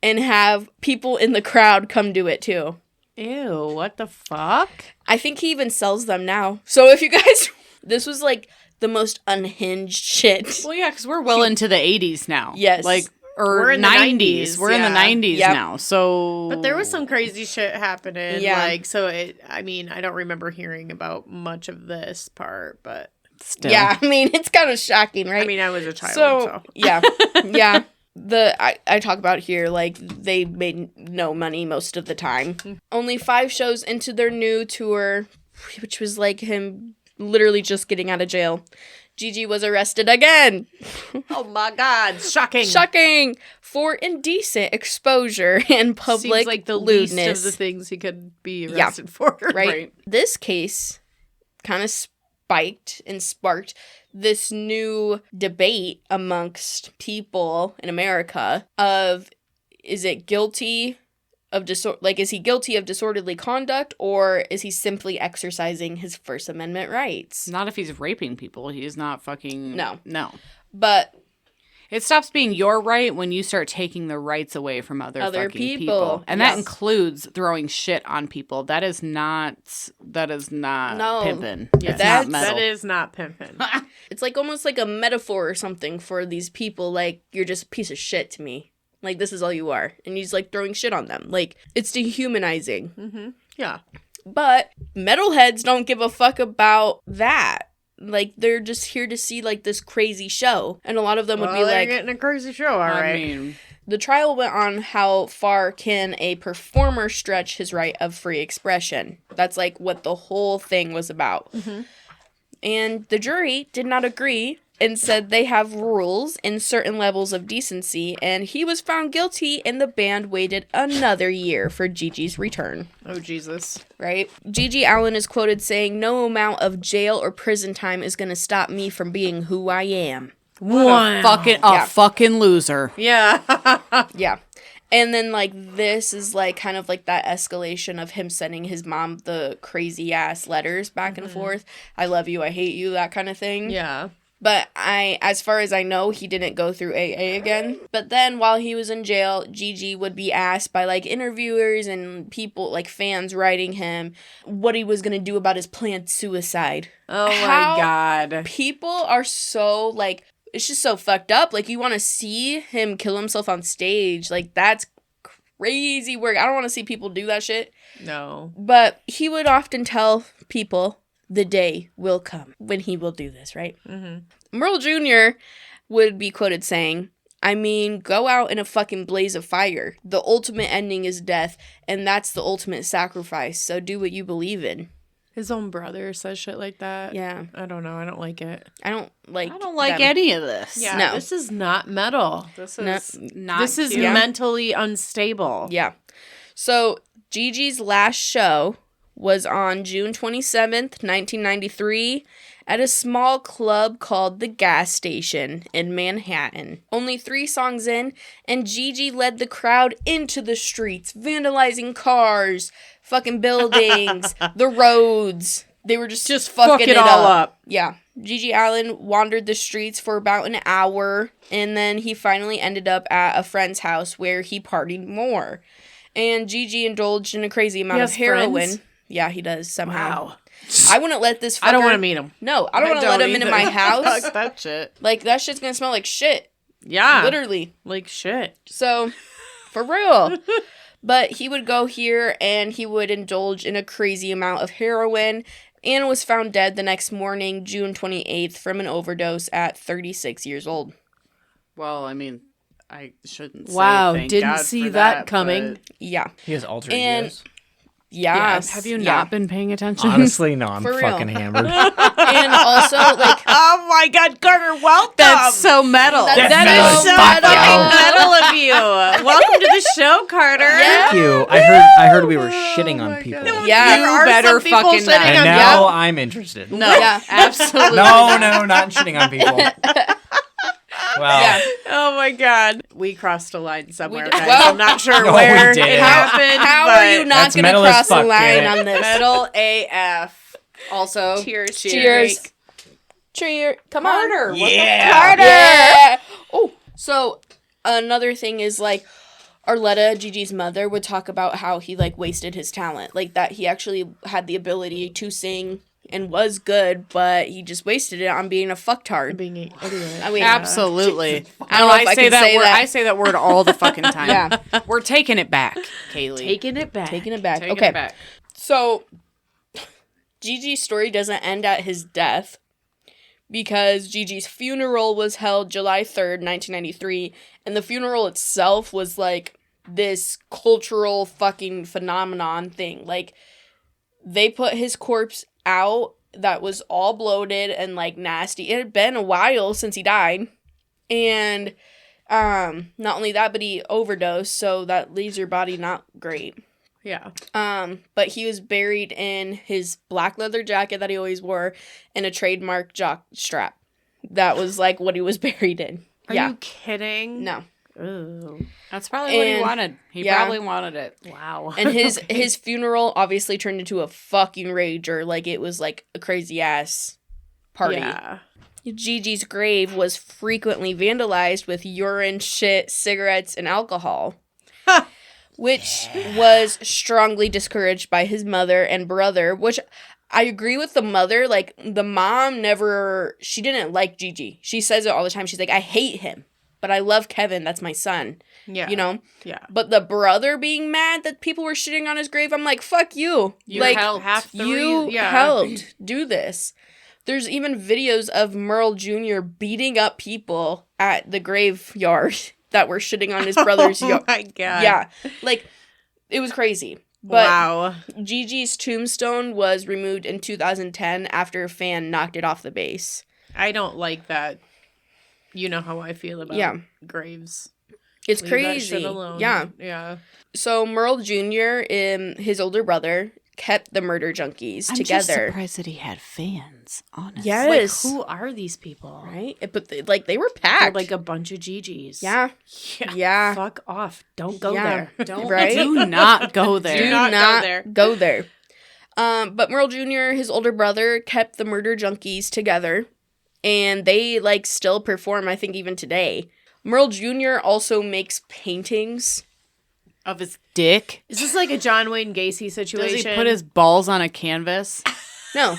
S1: and have people in the crowd come do it too.
S2: Ew, what the fuck?
S1: I think he even sells them now. So if you guys, this was, like, the most unhinged shit.
S2: Well, yeah, because we're well into the 80s now.
S1: Yes.
S2: Like, or
S3: We're in the
S2: 90s.
S3: 90s,
S2: We're in the
S3: yeah.
S2: 90s
S1: Yep.
S2: now, so...
S3: But there was some crazy shit happening.
S1: Yeah.
S3: Like, so I mean, I don't remember hearing about much of this part, but
S2: Still.
S1: Yeah, I mean, it's kind of shocking, right?
S3: I mean, I was a child,
S1: So, yeah, yeah. I talk about here, like, they made no money most of the time. Only 5 shows into their new tour, which was like him literally just getting out of jail, Gigi was arrested again.
S3: Oh my God, shocking.
S1: Shocking! For indecent exposure and public
S3: Seems like the
S1: lewdness.
S3: least of the things he could be arrested for.
S1: Right? This case kind of spiked and sparked this new debate amongst people in America of, is it guilty of is he guilty of disorderly conduct, or is he simply exercising his First Amendment rights?
S2: Not if he's raping people. He's not fucking...
S1: No.
S2: But it stops being your right when you start taking the rights away from other fucking people. And that includes throwing shit on people. That is not pimping.
S3: Yeah,
S2: It's not metal.
S3: that is not pimping.
S1: It's like almost like a metaphor or something for these people, like, you're just a piece of shit to me. Like, this is all you are. And he's, like, throwing shit on them. Like, it's dehumanizing.
S3: Mm-hmm. Yeah.
S1: But metalheads don't give a fuck about that. Like, they're just here to see, like, this crazy show. And a lot of them would be
S3: they're
S1: like...
S3: getting a crazy show, all right.
S2: I mean...
S1: The trial went on how far can a performer stretch his right of free expression. That's, like, what the whole thing was about. Mm-hmm. And the jury did not agree and said they have rules in certain levels of decency, and he was found guilty, and the band waited another year for Gigi's return.
S3: Oh, Jesus.
S1: Right? Gigi Allin is quoted saying, "No amount of jail or prison time is going to stop me from being who I am."
S3: One.
S2: Fucking loser.
S3: Yeah.
S1: Yeah. And then, like, this is, like, kind of like that escalation of him sending his mom the crazy-ass letters back and forth. I love you, I hate you, that kind of thing.
S3: Yeah.
S1: But as far as I know, he didn't go through AA again. But then while he was in jail, Gigi would be asked by, like, interviewers and people, like, fans writing him what he was going to do about his planned suicide.
S3: Oh, my God.
S1: People are so, like, it's just so fucked up. Like, you want to see him kill himself on stage. Like, that's crazy work. I don't want to see people do that shit.
S3: No.
S1: But he would often tell people, the day will come when he will do this, right? Mm-hmm. Merle Jr. would be quoted saying, "I mean, go out in a fucking blaze of fire. The ultimate ending is death, and that's the ultimate sacrifice. So do what you believe in."
S3: His own brother says shit like that.
S1: Yeah.
S3: I don't know. I don't like it.
S1: I don't like them.
S2: any of this.
S3: Yeah.
S1: No.
S3: This is not metal.
S2: This
S1: No.
S2: is not
S3: This is
S2: cute.
S3: mentally unstable.
S1: Yeah. So Gigi's last show was on June 27th, 1993, at a small club called The Gas Station in Manhattan. Only 3 songs in, and Gigi led the crowd into the streets, vandalizing cars, fucking buildings, the roads. They were just fucking
S3: fuck it all up.
S1: Yeah. Gigi Allin wandered the streets for about an hour, and then he finally ended up at a friend's house where he partied more. And Gigi indulged in a crazy amount of heroin.
S3: Friends?
S1: Yeah, he does somehow.
S3: Wow.
S1: I wouldn't let this fucker...
S3: I don't want to meet him.
S1: No, I don't want to let him into my house.
S2: Fuck that shit.
S1: Like, that shit's gonna smell like shit.
S3: Yeah.
S1: Literally.
S3: Like shit.
S1: So, for real. But he would go here and he would indulge in a crazy amount of heroin and was found dead the next morning, June 28th, from an overdose at 36 years old.
S2: Well, I mean, I shouldn't say
S3: Wow,
S2: thank
S3: didn't
S2: God
S3: see
S2: for
S3: that coming.
S2: but-
S1: Yeah.
S4: He has alter
S1: And-
S4: egos.
S1: Yes.
S2: Have you
S1: yeah.
S2: not been paying attention?
S4: Honestly, no, I'm
S1: For real.
S4: fucking hammered.
S1: And also, like,
S3: Oh my God, Carter, welcome.
S2: That's so metal.
S1: That's
S3: That
S4: metal
S3: is
S4: as
S3: so
S4: fuck,
S3: fucking metal of you. Welcome to the show, Carter.
S1: Yeah.
S4: Thank you. I heard we were shitting on people.
S1: yeah.
S3: There are
S2: better
S3: some people
S2: fucking
S3: shitting
S2: not.
S4: And
S3: on
S4: now
S3: you.
S4: I'm interested.
S2: No,
S1: Yeah.
S2: absolutely.
S4: No, not shitting on people. Well,
S1: Yeah.
S3: Oh my God. We crossed a line somewhere,
S1: did-
S3: guys.
S1: well-
S3: I'm not sure
S4: No,
S3: where
S4: we didn't.
S3: it happened.
S1: How
S3: but
S1: are you not
S4: That's
S1: going to
S4: metal as
S1: cross the
S4: fuck,
S1: line
S4: damn it.
S1: on this?
S3: Metal AF.
S2: Also,
S3: Cheers.
S1: Cheers. Cheers. Come on.
S3: Carter.
S4: yeah.
S1: Carter. Yeah. Oh, so another thing is, like, Arletta, Gigi's mother, would talk about how he, like, wasted his talent. Like, that he actually had the ability to sing and was good, but he just wasted it on being a fucktard.
S3: Being an idiot.
S1: I mean,
S2: absolutely.
S1: I don't know if I
S2: say
S1: can
S2: that
S1: say
S2: word.
S1: that.
S2: I say that word all the fucking time.
S1: Yeah.
S2: We're taking it back, Kailie.
S3: Taking it back.
S1: taking it back.
S2: Taking
S1: Okay.
S2: it back.
S1: So, Gigi's story doesn't end at his death because Gigi's funeral was held July 3rd, 1993, and the funeral itself was like this cultural fucking phenomenon thing. Like, they put his corpse out that was all bloated and like nasty. It had been a while since he died. And not only that, but he overdosed, so that leaves your body not great.
S3: Yeah.
S1: But he was buried in his black leather jacket that he always wore and a trademark jock strap. That was like what he was buried in.
S3: Are
S1: yeah.
S3: you kidding?
S1: No.
S3: Ooh.
S2: That's probably what he
S1: And-
S2: wanted. He
S1: yeah.
S2: probably wanted it.
S3: Wow.
S1: And his funeral obviously turned into a fucking rager. Like, it was like a crazy ass party.
S3: Yeah.
S1: Gigi's grave was frequently vandalized with urine, shit, cigarettes, and alcohol. Which was strongly discouraged by his mother and brother, which I agree with the mother. Like, the mom she didn't like Gigi. She says it all the time. She's like, I hate him, but I love Kevin. That's my son.
S3: Yeah.
S1: You know?
S3: Yeah.
S1: But the brother being mad that people were shitting on his grave, I'm like, fuck you.
S2: You
S1: like,
S2: helped.
S3: Half the
S1: you
S3: yeah.
S1: helped do this. There's even videos of Merle Jr. beating up people at the graveyard that were shitting on his brother's
S3: Oh my God.
S1: Yeah. Like, it was crazy. But
S3: Wow.
S1: Gigi's tombstone was removed in 2010 after a fan knocked it off the base.
S3: I don't like that. You know how I feel about
S1: Yeah.
S3: graves.
S1: It's
S3: Leave that
S1: crazy.
S3: shit alone.
S1: Yeah.
S3: Yeah.
S1: So Merle Jr., his older brother, kept the murder junkies together.
S2: surprised that he had fans, honestly.
S1: Yes.
S3: Like, who are these people?
S1: Right? But they were
S3: They're
S1: packed.
S3: like a bunch of Gigi's.
S1: yeah.
S3: Yeah.
S1: Yeah.
S3: Fuck off. Don't go
S1: Yeah.
S3: there.
S2: Don't
S1: Right?
S2: do not go there.
S1: Do
S3: not
S1: not,
S3: go there.
S1: go there. But Merle Jr., his older brother, kept the murder junkies together. And they, like, still perform, I think, even today. Merle Jr. also makes paintings.
S2: Of his dick.
S3: Is this like a John Wayne Gacy situation?
S2: Does he put his balls on a canvas?
S1: No.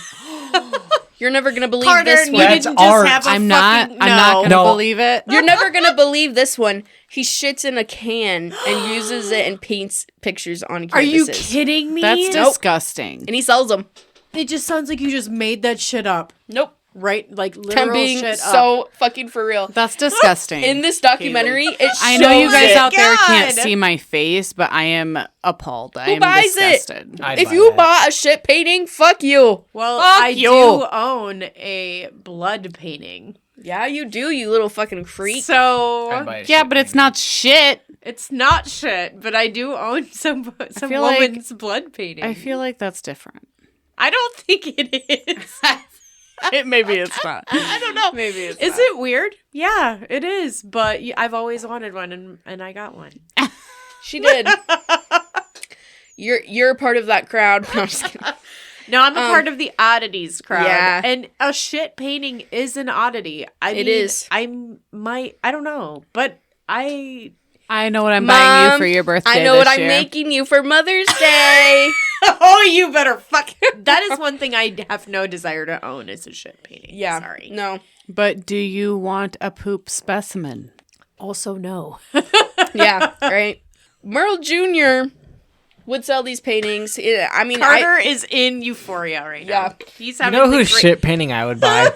S1: You're never going to believe
S3: Carter,
S1: this
S3: you
S1: one.
S4: That's
S3: didn't just
S4: art.
S3: have a
S2: I'm not
S3: fucking...
S2: gonna
S4: No.
S2: believe it.
S1: You're never going to believe this one. He shits in a can and uses it and paints pictures on
S3: Are you
S1: canvases.
S3: kidding me?
S2: That's disgusting.
S1: And he sells them.
S3: It just sounds like you just made that shit up.
S1: Nope.
S3: Right? Like
S1: I'm
S3: literal
S1: being
S3: shit up.
S1: so fucking for real.
S2: That's disgusting.
S1: In this documentary, it
S2: I know you
S1: shows
S2: guys
S1: it.
S2: out there can't
S3: God.
S2: see my face, but I am appalled. I am
S1: buys it?
S2: disgusted.
S4: I'd
S1: If
S4: buy
S1: you
S4: that.
S1: bought a shit painting, fuck you.
S3: Well,
S1: Fuck
S3: I
S1: you.
S3: do own a blood painting.
S1: Yeah, you do, you little fucking freak.
S4: I'd
S3: So
S4: buy a
S2: Yeah,
S4: shit
S2: but it's
S4: painting.
S2: not shit.
S3: it's not shit, but I do own some
S2: feel like-
S3: woman's blood painting.
S2: I feel like that's different.
S3: I don't think it is.
S2: Maybe it's not.
S3: I don't know.
S2: Maybe it's
S3: Is it weird? Yeah, it is. But I've always wanted one, and I got one.
S1: She did. You're part of that crowd. No, I'm just kidding.
S3: No, I'm a part of the oddities crowd.
S1: Yeah.
S3: And a shit painting is an oddity.
S1: It is.
S3: I don't know, but
S2: I know what I'm buying you for your birthday.
S1: I know what
S2: this
S1: I'm
S2: year.
S1: making you for Mother's Day.
S3: oh, you better fuck. That is one thing I have no desire to own is a shit painting.
S1: Yeah.
S3: Sorry.
S1: No.
S2: But do you want a poop specimen?
S3: Also, no.
S1: Yeah. Right. Merle Jr. would sell these paintings. I mean,
S3: Carter is in euphoria right now.
S1: Yeah.
S3: He's
S4: You
S3: having
S4: know
S3: the
S4: whose
S3: great-
S4: shit painting I would buy?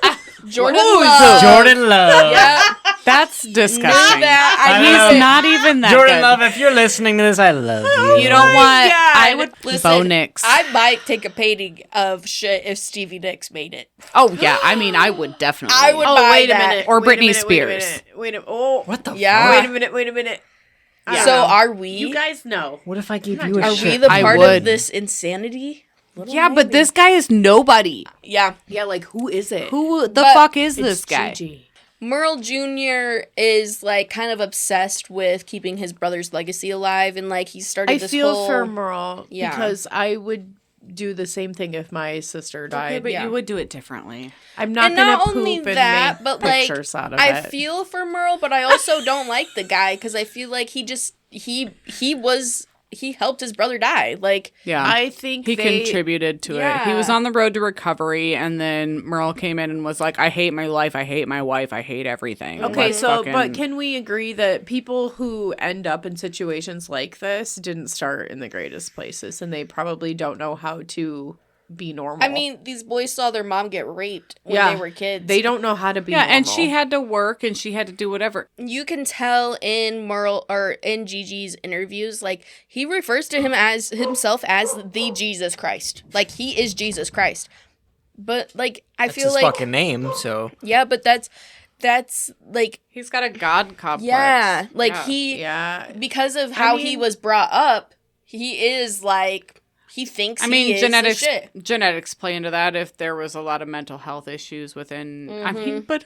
S1: Jordan
S3: Ooh,
S1: Love.
S4: Jordan Love.
S1: Yeah.
S2: That's
S1: Not
S2: disgusting.
S1: that.
S4: I
S1: He's
S4: love-
S2: Not even that
S4: Jordan
S2: good.
S4: Love, if you're listening to this, I love you.
S2: You don't want.
S3: God.
S2: I would
S1: Listen,
S2: Bo Nix.
S1: I might take a painting of shit if Stevie Nicks made it.
S2: Oh yeah, I mean, I would definitely.
S1: I would
S3: Oh,
S1: buy
S3: wait a
S1: that.
S3: minute.
S2: Or
S3: Wait a
S2: Britney
S3: minute, wait a
S2: Spears.
S3: minute, Wait a minute. Oh,
S4: What the
S1: Yeah.
S4: fuck?
S3: Wait a minute.
S1: So are we?
S3: You guys know.
S4: What if I gave you a
S1: Are
S4: shit?
S1: we the
S2: I
S1: part
S2: would.
S1: of this insanity?
S2: Yeah, but this guy is nobody.
S1: Yeah.
S3: Yeah, like who is it?
S2: Who the
S1: But
S2: fuck is
S3: It's
S2: this guy?
S3: Gigi.
S1: Merle Jr. is like kind of obsessed with keeping his brother's legacy alive, and like he started
S3: I
S1: this
S3: feel
S1: whole.
S3: for Merle
S1: Yeah.
S3: because I would do the same thing if my sister died.
S2: Okay, but
S1: Yeah.
S2: you would do it differently.
S3: I'm not
S1: And
S3: gonna
S1: not
S3: poop
S1: only
S3: and
S1: that,
S3: make
S1: but like
S3: pictures out of
S1: I
S3: it.
S1: feel for Merle, but I also don't like the guy because I feel like he helped his brother die. Like
S2: Yeah,
S3: I think
S2: he
S3: they-
S2: contributed to it. He
S1: Yeah.
S2: was on the road to recovery, and then Merle came in and was like, "I hate my life. I hate my wife. I hate everything."
S3: Okay,
S2: Let's
S3: so
S2: fucking-
S3: but can we agree that people who end up in situations like this didn't start in the greatest places and they probably don't know how to be normal?
S1: I mean, these boys saw their mom get raped when they were kids.
S3: They don't know how to be
S2: yeah, and
S3: normal.
S2: she had to work and she had to do whatever.
S1: You can tell in Merle or in Gigi's interviews, like he refers to himself as the Jesus Christ. Like he is Jesus Christ. But like I
S4: That's
S1: feel
S4: his
S1: like
S4: fucking name, so.
S1: yeah, but that's like
S2: He's got a god complex.
S1: yeah, like
S2: Yeah.
S1: he
S3: Yeah.
S1: because of how he
S3: mean-
S1: was brought up, he is like he thinks
S2: I mean,
S1: he is
S2: genetics
S1: the shit.
S2: genetics play into that. If there was a lot of mental health issues within, I mean, but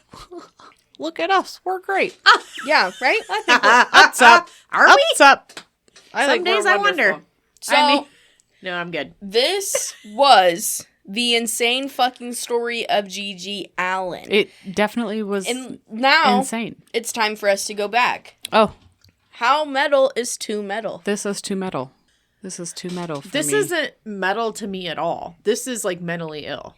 S2: look at us, we're great.
S1: Yeah, right?
S2: What's up?
S3: Are we?
S2: What's up?
S3: Some days I wonder.
S1: So
S2: I mean-
S3: No, I'm good.
S1: this was the insane fucking story of Gigi Allin.
S2: It definitely was
S1: And now
S2: insane.
S1: it's time for us to go back.
S2: Oh,
S1: How metal is too metal?
S2: this is too metal. This is too metal for
S3: This
S2: me.
S3: isn't metal to me at all. This is like mentally ill.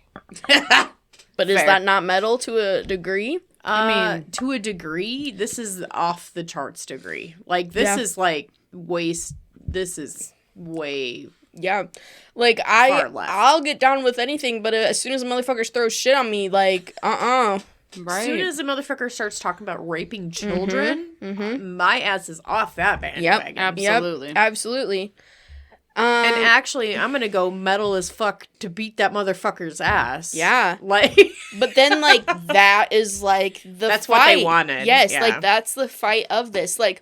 S1: But is
S2: Fair.
S1: that not metal to a degree?
S3: I mean, to a degree, this is off the charts degree. Like this
S1: Yeah.
S3: is like waste. This is way.
S1: Yeah. Like
S3: Far left.
S1: I'll get down with anything, but as soon as motherfuckers throw shit on me, like
S3: As
S2: right.
S3: soon as a motherfucker starts talking about raping children, my ass is off that bandwagon.
S2: Absolutely.
S1: Yep, absolutely.
S3: And actually, I'm gonna go metal as fuck to beat that motherfucker's ass.
S1: Yeah.
S3: Like.
S1: But then, like, that is, like, the
S3: That's
S1: fight.
S3: what they wanted,
S1: Yes,
S3: yeah.
S1: like, that's the fight of this. Like,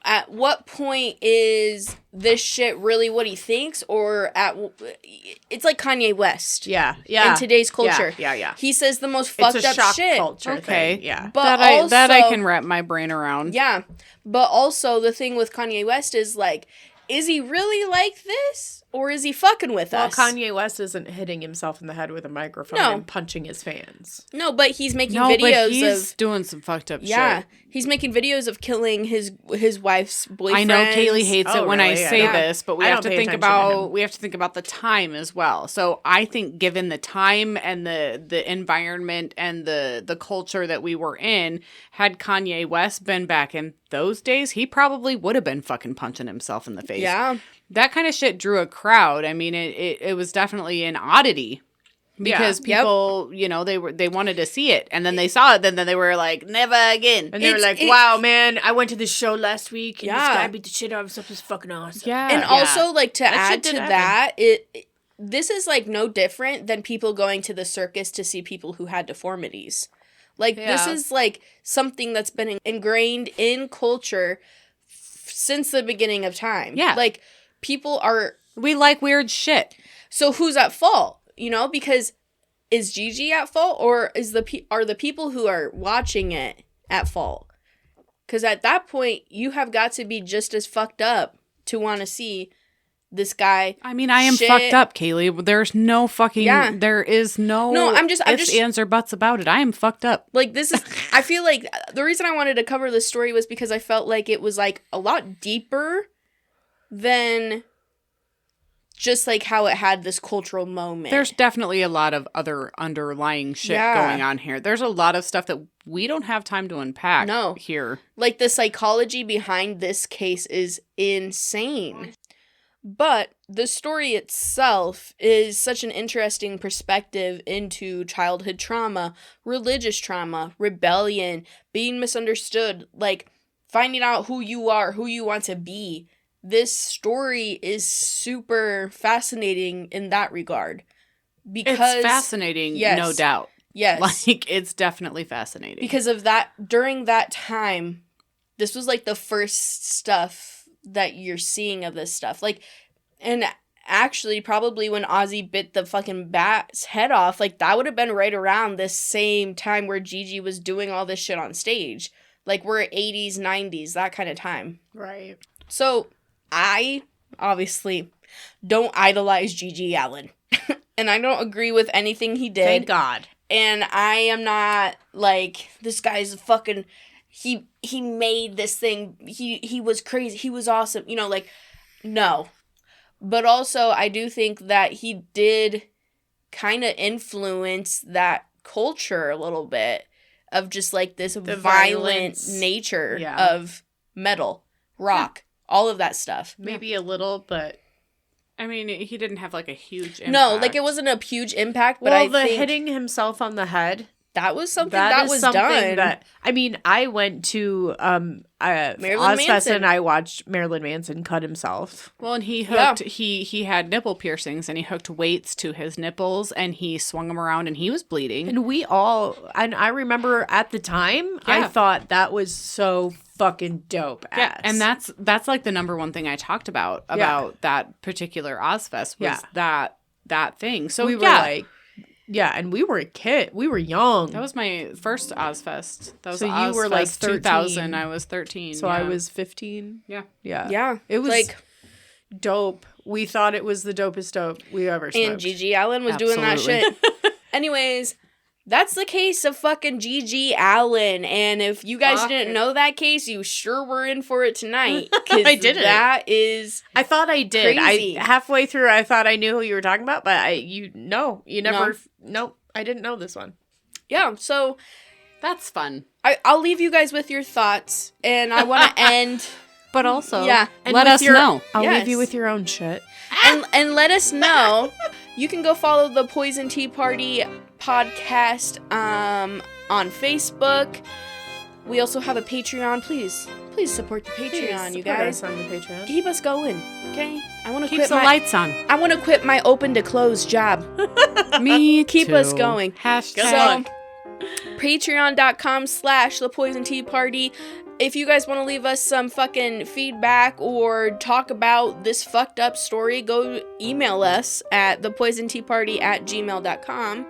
S1: at what point is this shit really what he thinks? Or it's like Kanye West.
S3: Yeah. Yeah.
S1: In today's culture.
S3: Yeah.
S1: He says the most
S3: It's
S1: fucked
S3: a
S1: up
S3: shock
S1: shit.
S3: culture.
S2: Okay.
S3: Thing. Yeah.
S1: But
S2: that I
S1: also-
S2: can wrap my brain around.
S1: Yeah. But also, the thing with Kanye West is, like, is he really like this? Or is he fucking with
S3: Well,
S1: us?
S3: Kanye West isn't hitting himself in the head with a microphone
S1: No.
S3: and punching his fans.
S1: No, but he's making
S2: No,
S1: videos
S2: but he's
S1: of...
S2: doing some fucked up
S1: Yeah,
S2: shit.
S1: he's making videos of killing his wife's boyfriend.
S2: I know Kaylee hates
S3: Oh,
S2: it when I
S3: really?
S2: say
S1: Yeah.
S2: this, but we
S3: I
S2: have
S3: don't
S2: to
S3: pay
S2: think
S3: attention to
S2: about
S3: him.
S2: the time as well. So I think given the time and the environment and the culture that we were in, had Kanye West been back in those days, he probably would have been fucking punching himself in the face.
S1: Yeah.
S2: That kind of shit drew a crowd. I mean, it was definitely an oddity. Because
S1: Yep.
S2: people, you know, they wanted to see it, and then they saw it, then they were like, never again.
S3: And they were
S1: It's-
S3: like, wow, man, I went to this show last week and this
S1: Yeah.
S3: guy beat the shit out of himself. It's fucking awesome.
S2: Yeah,
S1: And also, like, to
S3: That
S1: add
S3: shit
S1: to
S3: did happen.
S1: that, this is, like, no different than people going to the circus to see people who had deformities. Like, this
S2: Yeah.
S1: is, like, something that's been ingrained in culture since the beginning of time.
S2: Yeah.
S1: Like, people are...
S2: we like weird shit.
S1: So who's at fault? You know, because is Gigi at fault, or is are the people who are watching it at fault? Because at that point, you have got to be just as fucked up to want to see this guy.
S2: I mean, I am
S1: shit.
S2: fucked up, Kaylee. There's no fucking.
S1: Yeah.
S2: There is no.
S1: No, I'm just
S2: ands or buts about it. I am fucked up.
S1: Like, this is, I feel like the reason I wanted to cover this story was because I felt like it was, like, a lot deeper than just, like, how it had this cultural moment.
S2: There's definitely a lot of other underlying shit going on here. There's a lot of stuff that we don't have time to unpack here.
S1: Like, the psychology behind this case is insane. But the story itself is such an interesting perspective into childhood trauma, religious trauma, rebellion, being misunderstood, like finding out who you are, who you want to be. This story is super fascinating in that regard. Because
S2: it's fascinating, no doubt.
S1: Yes.
S2: Like, it's definitely fascinating.
S1: Because of that, during that time, this was like the first stuff that you're seeing of this stuff. Like, and actually probably when Ozzy bit the fucking bat's head off, like that would have been right around this same time where Gigi was doing all this shit on stage. Like, we're 80s, 90s, that kind of time.
S3: Right.
S1: So I obviously don't idolize Gigi Allin. And I don't agree with anything he did.
S3: Thank God.
S1: And I am not like, this guy's fucking, he made this thing, he was crazy, he was awesome, you know, like, no. But also, I do think that he did kind of influence that culture a little bit of just like this violent nature of metal, rock, all of that stuff.
S3: Maybe a little, but
S2: I mean, he didn't have like a huge impact.
S1: No, like it wasn't a huge impact, but
S3: well,
S1: I
S3: the
S1: think
S3: hitting himself on the head.
S1: That was something that was done.
S3: That, I mean, I went to Ozfest
S1: Manson.
S3: and I watched Marilyn Manson cut himself.
S2: Well, and he hooked, he had nipple piercings and he hooked weights to his nipples and he swung them around and he was bleeding.
S3: And I remember at the time, I thought that was so fucking dope ass.
S2: Yeah, and that's like the number one thing I talked about that particular Ozfest was that thing. So
S3: we were like, and we were a kid. We were young.
S2: That was my first Ozfest. That was
S3: so
S2: Ozfest
S3: you were like 13.
S2: 2000. I was 13.
S3: So I was 15.
S2: Yeah.
S1: Yeah.
S3: It was
S1: like
S3: dope. We thought it was the dopest dope we ever smoked.
S1: And Gigi Allin was doing that shit. Anyways, that's the case of fucking Gigi Allin. And if you guys didn't know that case, you sure were in for it tonight.
S3: I didn't.
S1: That is
S3: I thought I did.
S1: crazy.
S3: Halfway through, I thought I knew who you were talking about, but you never. Nope, I didn't know this one.
S1: Yeah, so
S2: that's fun.
S1: I'll leave you guys with your thoughts, and I want to end.
S2: But also,
S3: and
S2: let us know.
S3: I'll leave you with your own shit.
S1: And let us know. You can go follow the Poison Tea Party podcast on Facebook. We also have a Patreon. Please support the Patreon, you guys.
S3: Support us on the Patreon.
S1: Keep us going, okay? I want to
S2: Keep the lights on.
S1: I want to quit my open to close job.
S2: Me
S1: Keep
S2: too.
S1: us going.
S2: Hashtag.
S1: So, patreon.com/The Poison Tea Party. If you guys want to leave us some fucking feedback or talk about this fucked up story, go email us at thepoisonteaparty@gmail.com.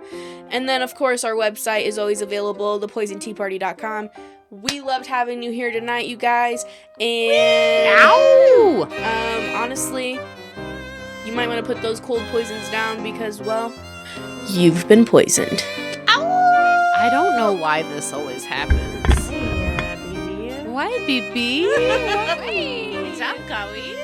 S1: And then, of course, our website is always available, thepoisonteaparty.com. We loved having you here tonight, you guys. And honestly, you might want to put those cold poisons down because, well, you've been poisoned.
S2: I don't know why this always happens.
S3: Yeah, baby.
S2: Why, BB?
S3: What's up, Kailie?